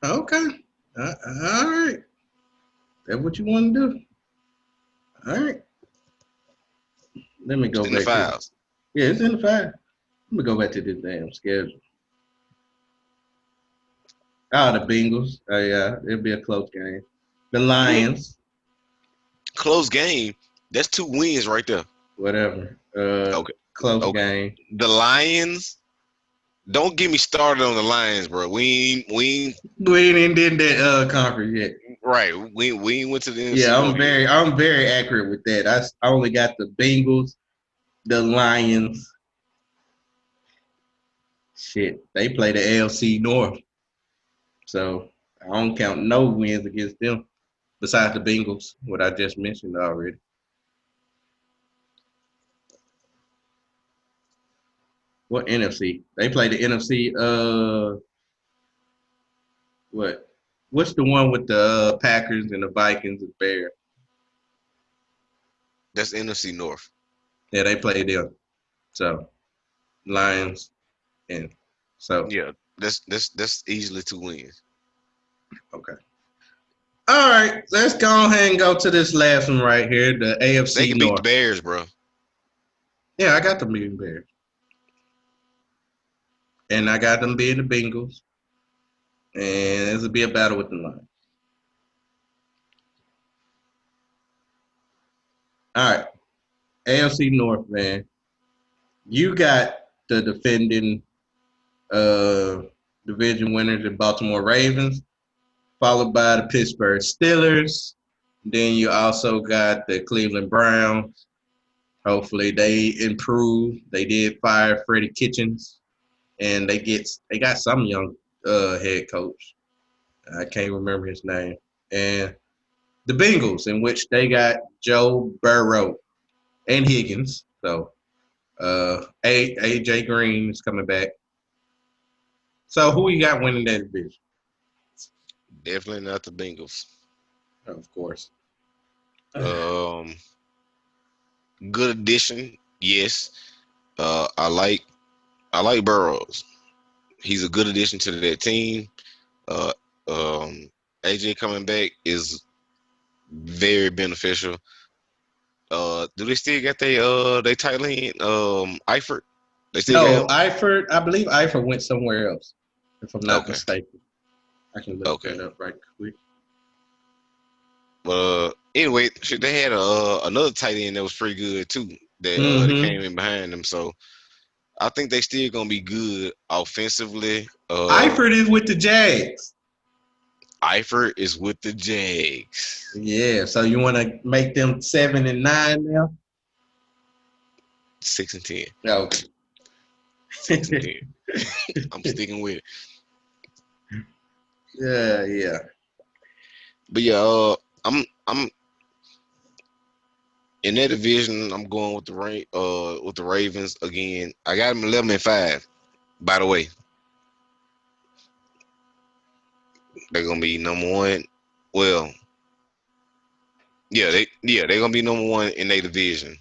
[SPEAKER 1] Okay. All right. That's what you want to do. All right. Let me
[SPEAKER 2] It's
[SPEAKER 1] go
[SPEAKER 2] in the
[SPEAKER 1] back to.
[SPEAKER 2] files.
[SPEAKER 1] Yeah, it's in the five. Let me go back to this damn schedule. Ah, the Bengals. Oh yeah, it'll be a close game. The Lions.
[SPEAKER 2] Close game. That's 2 wins right there.
[SPEAKER 1] Whatever.
[SPEAKER 2] Okay.
[SPEAKER 1] Close
[SPEAKER 2] Okay.
[SPEAKER 1] game.
[SPEAKER 2] The Lions. Don't get me started on the Lions, bro. We ain't
[SPEAKER 1] We ain't in that conference yet.
[SPEAKER 2] right. We ain't went to the NFC
[SPEAKER 1] Yeah,
[SPEAKER 2] North yet.
[SPEAKER 1] I'm very accurate with that. I only got the Bengals, the Lions. Shit, they play the AFC North, so I don't count no wins against them besides the Bengals, what I just mentioned already. What NFC? They play the NFC. What? What's the one with the Packers and the Vikings and Bears?
[SPEAKER 2] That's NFC North.
[SPEAKER 1] Yeah, they play them. So Lions and so
[SPEAKER 2] Yeah. That's easily 2 wins.
[SPEAKER 1] okay. All right, let's go ahead and go to this last one right here, the
[SPEAKER 2] They
[SPEAKER 1] AFC
[SPEAKER 2] can beat the
[SPEAKER 1] North.
[SPEAKER 2] Bears, bro.
[SPEAKER 1] Yeah, I got them being Bears, and I got them being the Bengals, and this will be a battle with the Lions. All right, AFC North, man. You got the defending uh, division winners, the Baltimore Ravens, followed by the Pittsburgh Steelers. Then you also got the Cleveland Browns. Hopefully they improve. They did fire Freddie Kitchens, and they got some young head coach. I can't remember his name. And the Bengals, in which they got Joe Burrow and Higgins. So AJ Green is coming back. So who you got winning that division?
[SPEAKER 2] Definitely not the Bengals.
[SPEAKER 1] Of course.
[SPEAKER 2] Um, good addition. Yes. I like Burrows. He's a good addition to that team. Uh, AJ coming back is very beneficial. Do they still got they tight end Eifert? They still got
[SPEAKER 1] No,
[SPEAKER 2] him?
[SPEAKER 1] Eifert. I believe Eifert went somewhere else, if I'm not
[SPEAKER 2] Okay,
[SPEAKER 1] mistaken. I can look
[SPEAKER 2] okay.
[SPEAKER 1] that up right quick.
[SPEAKER 2] Anyway, shit, they had another tight end that was pretty good too. That
[SPEAKER 1] Mm-hmm.
[SPEAKER 2] came in behind them. So I think they still gonna be good offensively.
[SPEAKER 1] Eifert is with the Jags.
[SPEAKER 2] Eifert is with the Jags.
[SPEAKER 1] Yeah. So you want to make them 7-9 now?
[SPEAKER 2] 6-10.
[SPEAKER 1] Okay.
[SPEAKER 2] 6-10. I'm sticking with it.
[SPEAKER 1] Yeah, yeah.
[SPEAKER 2] But yeah, I'm in that division. I'm going with the Ravens again. I got them 11-5. By the way, they're gonna be number one. Well, they're gonna be number one in their division,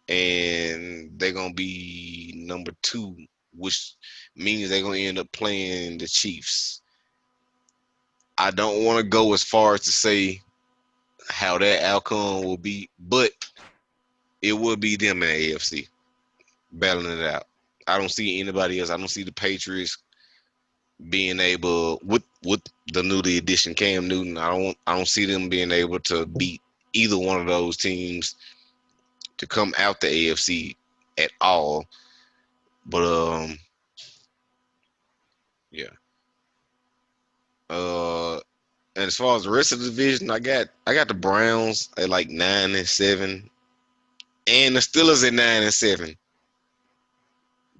[SPEAKER 2] and they're gonna be number two. which means they're gonna end up playing the Chiefs. I don't want to go as far as to say how that outcome will be, but it will be them in the AFC battling it out. I don't see anybody else. I don't see the Patriots being able with the newly addition Cam Newton. I don't see them being able to beat either one of those teams to come out the AFC at all. But yeah. Uh and as far as the rest of the division, I got the Browns at like 9-7. And the Steelers at 9-7.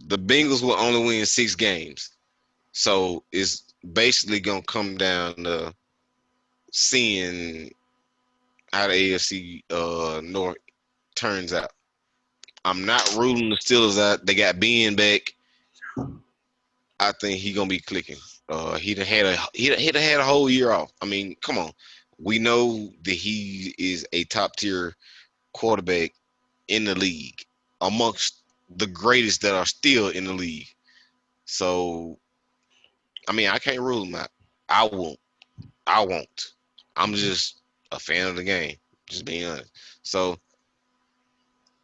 [SPEAKER 2] The Bengals will only win 6 games. So it's basically gonna come down to seeing how the AFC North turns out. I'm not ruling the Steelers out. They got Ben back. I think he gonna be clicking. He'd had a whole year off. I mean, come on. We know that he is a top tier quarterback in the league, amongst the greatest that are still in the league. So I mean, I can't rule him out. I won't. I won't. I'm just a fan of the game. Just being honest. So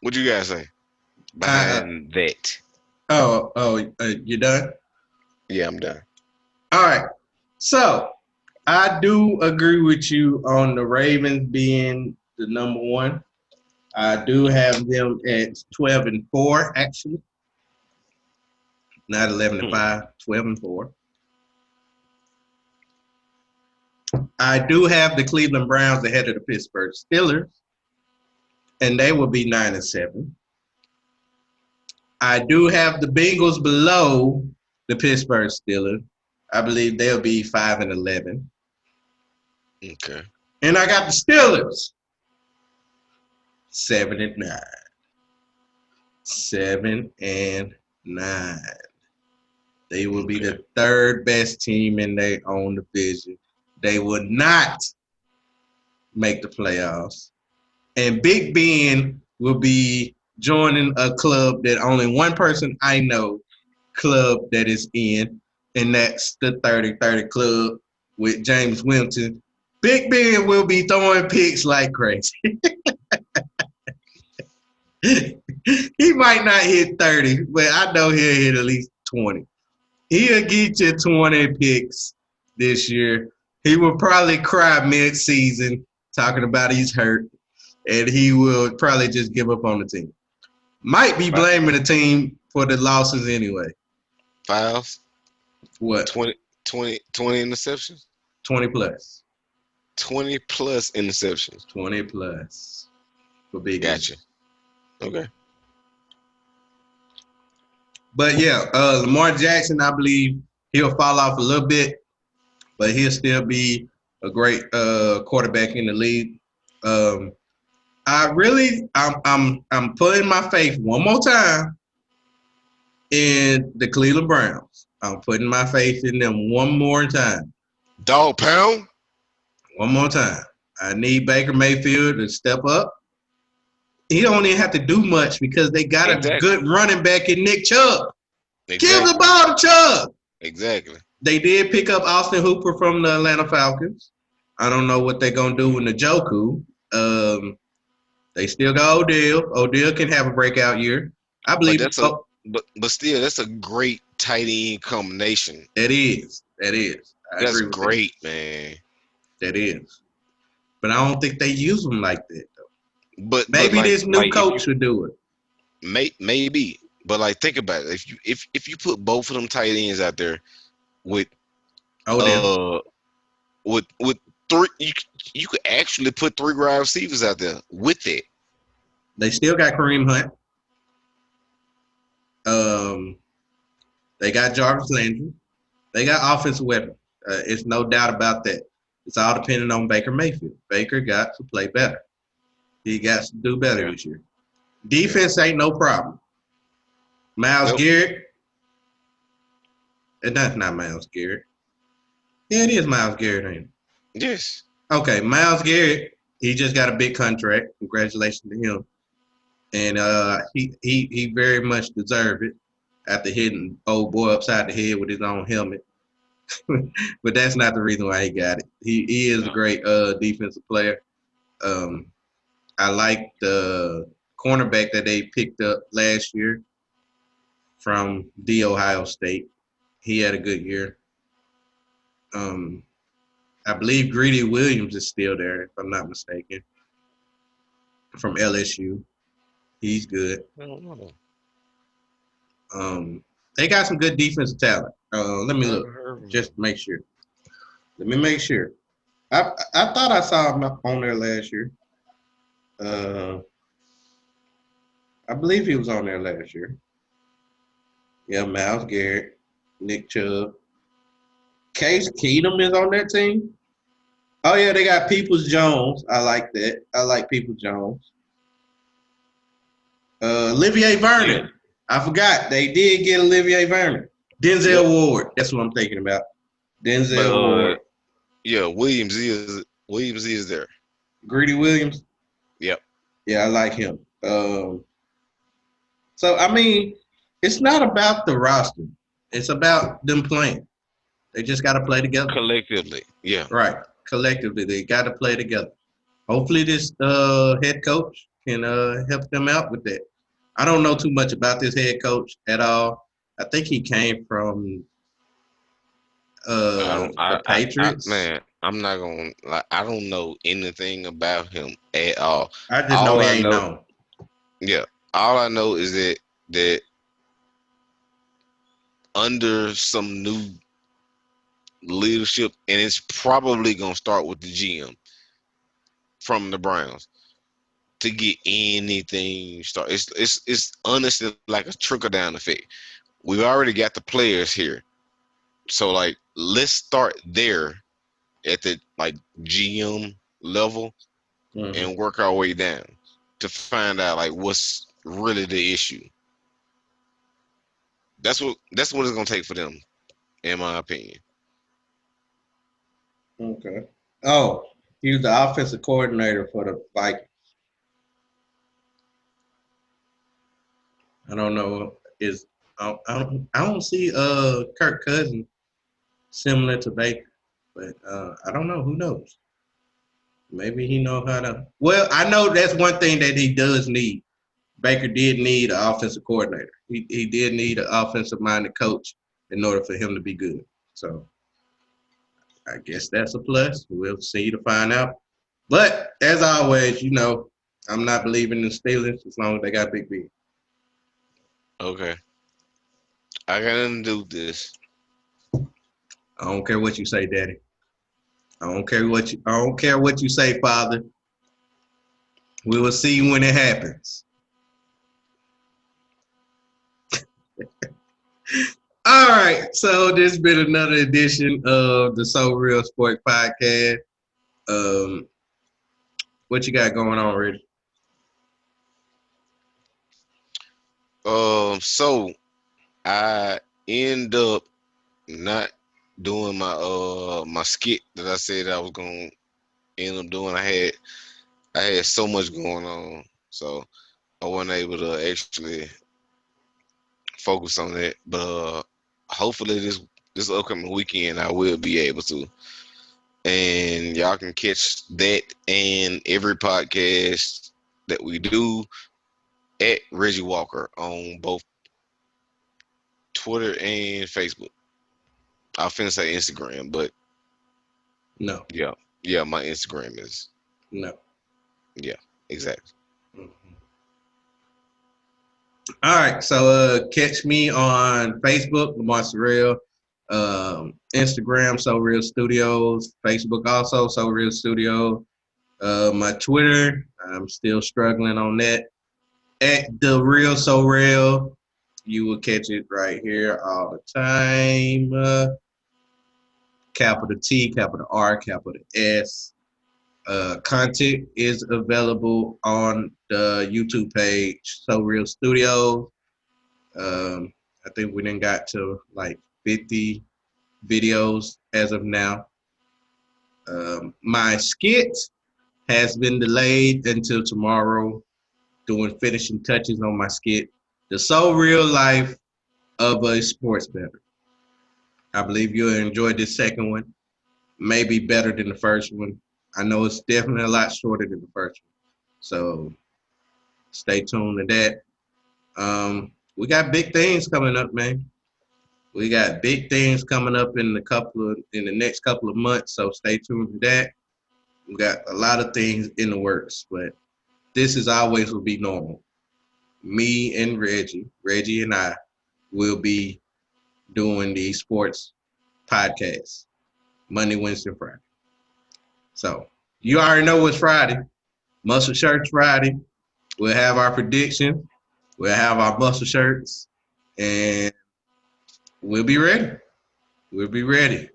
[SPEAKER 2] what you guys say
[SPEAKER 1] Uh,
[SPEAKER 2] behind that?
[SPEAKER 1] you done?
[SPEAKER 2] Yeah, I'm done.
[SPEAKER 1] All right. So I do agree with you on the Ravens being the number one. I do have them at 12-4, actually, not 11 and
[SPEAKER 2] Hmm.
[SPEAKER 1] 5, 12-4. I do have the Cleveland Browns ahead of the Pittsburgh Steelers, and they will be 9-7. I do have the Bengals below the Pittsburgh Steelers. I believe they'll be 5-11.
[SPEAKER 2] Okay.
[SPEAKER 1] And I got the Steelers 7-9. 7-9. They will be
[SPEAKER 2] Okay.
[SPEAKER 1] the third best team in their own division. They will not make the playoffs. And Big Ben will be joining a club that only one person I know club that is in, and that's the 30-30 club with James Winston. Big Ben will be throwing picks like crazy. He might not hit 30, but I know he'll hit at least 20. He'll get you 20 picks this year. He will probably cry mid-season talking about he's hurt, and he will probably just give up on the team. Might be
[SPEAKER 2] Fi-
[SPEAKER 1] blaming the team for the losses anyway.
[SPEAKER 2] Files.
[SPEAKER 1] What?
[SPEAKER 2] 20 interceptions.
[SPEAKER 1] 20 plus.
[SPEAKER 2] 20 plus interceptions.
[SPEAKER 1] 20 plus for Big Ben.
[SPEAKER 2] Gotcha. Okay.
[SPEAKER 1] But yeah, Lamar Jackson, I believe he'll fall off a little bit, but he'll still be a great quarterback in the league. Um, I'm putting my faith one more time in the Cleveland Browns. I'm putting my faith in them one more time.
[SPEAKER 2] Dog pound.
[SPEAKER 1] One more time. I need Baker Mayfield to step up. He don't even have to do much because they got a
[SPEAKER 2] Exactly.
[SPEAKER 1] good running back in Nick Chubb. Give the
[SPEAKER 2] Exactly.
[SPEAKER 1] ball to Chubb.
[SPEAKER 2] Exactly.
[SPEAKER 1] They did pick up Austin Hooper from the Atlanta Falcons. I don't know what they're gonna do with Njoku. They still got Odell. Odell can have a breakout year. I
[SPEAKER 2] But
[SPEAKER 1] believe.
[SPEAKER 2] that's a
[SPEAKER 1] Oh,
[SPEAKER 2] but still that's a great tight end combination.
[SPEAKER 1] that is. That is. I
[SPEAKER 2] That's
[SPEAKER 1] agree with that.
[SPEAKER 2] great, man.
[SPEAKER 1] That is. But I don't think they use them like that though.
[SPEAKER 2] But
[SPEAKER 1] Maybe this new
[SPEAKER 2] if you
[SPEAKER 1] coach should do it.
[SPEAKER 2] maybe, but like think about it. If you put both of them tight ends out there with
[SPEAKER 1] Odell.
[SPEAKER 2] uh with three, you could actually put three wide receivers out there with it.
[SPEAKER 1] They still got Kareem Hunt. Um, they got Jarvis Landry. They got offensive weapons. It's no doubt about that. It's all depending on Baker Mayfield. Baker got to play better. He got to do better
[SPEAKER 2] Yeah.
[SPEAKER 1] this year.
[SPEAKER 2] Yeah.
[SPEAKER 1] Defense ain't no problem. Miles
[SPEAKER 2] Nope.
[SPEAKER 1] Garrett, and that's not Miles Garrett. Yeah, it is Miles Garrett, ain't
[SPEAKER 2] Yes.
[SPEAKER 1] it? Okay, Miles Garrett, he just got a big contract. Congratulations to him. And he very much deserved it. after hitting old boy upside the head with his own helmet. But that's not the reason why he got it. He is a
[SPEAKER 2] No.
[SPEAKER 1] great defensive player. Um, I like the cornerback that they picked up last year from the Ohio State. He had a good year. Um, I believe Greedy Williams is still there, if I'm not mistaken, from LSU. He's good.
[SPEAKER 2] I don't know.
[SPEAKER 1] They got some good defensive talent. Let me
[SPEAKER 2] Never
[SPEAKER 1] look
[SPEAKER 2] heard of
[SPEAKER 1] just
[SPEAKER 2] him.
[SPEAKER 1] to make sure. Let me make sure. I thought I saw him on there last year. Uh, I believe he was on there last year. Yeah, Miles Garrett, Nick Chubb, Case Keenum is on that team. Oh yeah, they got Peoples Jones. I like that. I like Peoples Jones. Olivier
[SPEAKER 2] Yeah.
[SPEAKER 1] Vernon. I forgot they did get Olivier Vernon.
[SPEAKER 2] Yep.
[SPEAKER 1] Denzel Ward. That's what I'm thinking about.
[SPEAKER 2] But
[SPEAKER 1] Denzel Ward.
[SPEAKER 2] yeah, Williams is there.
[SPEAKER 1] Greedy Williams.
[SPEAKER 2] Yep.
[SPEAKER 1] Yeah, I like him. So I mean, it's not about the roster. It's about them playing. They just got to play together.
[SPEAKER 2] Collectively. Yeah.
[SPEAKER 1] Right. Collectively, they got to play together. Hopefully, this head coach can help them out with that. I don't know too much about this head coach at all. I think he came from
[SPEAKER 2] I don't
[SPEAKER 1] the
[SPEAKER 2] I
[SPEAKER 1] Patriots.
[SPEAKER 2] man, I'm not gonna like I don't know anything about him at all.
[SPEAKER 1] I just know
[SPEAKER 2] All
[SPEAKER 1] he
[SPEAKER 2] I
[SPEAKER 1] ain't
[SPEAKER 2] know,
[SPEAKER 1] known.
[SPEAKER 2] yeah, all I know is that under some new leadership, and it's probably gonna start with the GM from the Browns to get anything start. It's honestly like a trickle down effect. We've already got the players here, so like let's start there at the like GM level
[SPEAKER 1] Hmm.
[SPEAKER 2] and work our way down to find out like what's really the issue. That's what it's gonna take for them, in my opinion.
[SPEAKER 1] Okay. Oh, he was the offensive coordinator for the Vikings. I don't know. Is I don't see Kirk Cousins similar to Baker, but I don't know. Who knows? Maybe he know how to. Well, I know that's one thing that he does need. Baker did need an offensive coordinator. He did need an offensive minded coach in order for him to be good. So I guess that's a plus. We'll see to find out. But as always, I'm not believing in the Steelers as long as they got Big B.
[SPEAKER 2] Okay, I got nothing to do with this.
[SPEAKER 1] I don't care what you say, Daddy. I don't care what you say, Father. We will see when it happens. All right. So this has been another edition of the So Real Sports Podcast. Um, what you got going on, Reggie?
[SPEAKER 2] So I end up not doing my skit that I said I was gonna end up doing. I had so much going on, so I wasn't able to actually focus on that. But hopefully this upcoming weekend I will be able to. And y'all can catch that and every podcast that we do at Reggie Walker on both Twitter and Facebook. I was finna say Instagram, but
[SPEAKER 1] No,
[SPEAKER 2] yeah, yeah, my Instagram is
[SPEAKER 1] no.
[SPEAKER 2] yeah, exactly.
[SPEAKER 1] Mhm. All right. So catch me on Facebook, Lamar Surreal, Instagram, So Real Studios, Facebook also, So Real Studio. My Twitter, I'm still struggling on that. At the Real So Real, you will catch it right here all the time. Capital T, capital R, capital S. Content is available on the YouTube page, So Real Studios. I think we didn't got to like 50 videos as of now. My skit has been delayed until tomorrow, doing finishing touches on my skit. The So Real Life of a sports bettor. I believe you'll enjoy this second one. Maybe better than the first one. I know it's definitely a lot shorter than the first one. So stay tuned to that. We got big things coming up, man. We got big things coming up in the next couple of months. So stay tuned to that. We got a lot of things in the works, but this is always will be normal. Me and Reggie and I will be doing the sports podcast Monday, Wednesday, Friday. So you already know what's Friday. Muscle Shirts Friday. We'll have our predictions. We'll have our muscle shirts, and we'll be ready. We'll be ready.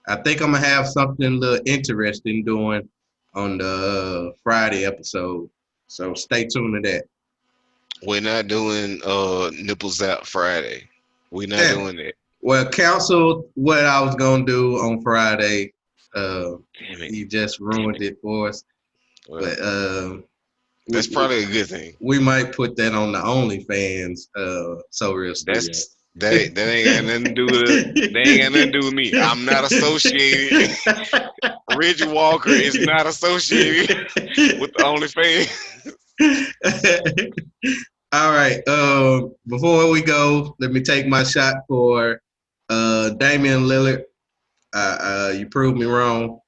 [SPEAKER 1] I think I'm gonna have something a little interesting doing on the Friday episode. So stay tuned to that.
[SPEAKER 2] We're not doing nipples out Friday. We're not
[SPEAKER 1] Yeah.
[SPEAKER 2] doing that.
[SPEAKER 1] Well, cancel what I was gonna do on Friday.
[SPEAKER 2] Damn it.
[SPEAKER 1] You just
[SPEAKER 2] Damn
[SPEAKER 1] ruined
[SPEAKER 2] it.
[SPEAKER 1] it for us.
[SPEAKER 2] Well,
[SPEAKER 1] But
[SPEAKER 2] that's
[SPEAKER 1] we,
[SPEAKER 2] probably a good thing.
[SPEAKER 1] we might put that on the OnlyFans SoReal Studio.
[SPEAKER 2] That ain't got nothing to do with that ain't got nothing to do with me. I'm not associated. Reggie Walker is not associated with the OnlyFans.
[SPEAKER 1] All right. Before we go, let me take my shot for Damian Lillard. You proved me wrong.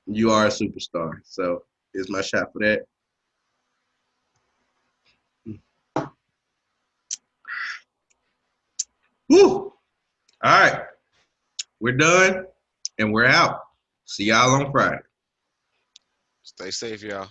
[SPEAKER 1] You are a superstar. So here's my shot for that. Woo! All right. We're done and we're out. See y'all on Friday.
[SPEAKER 2] Stay safe, y'all.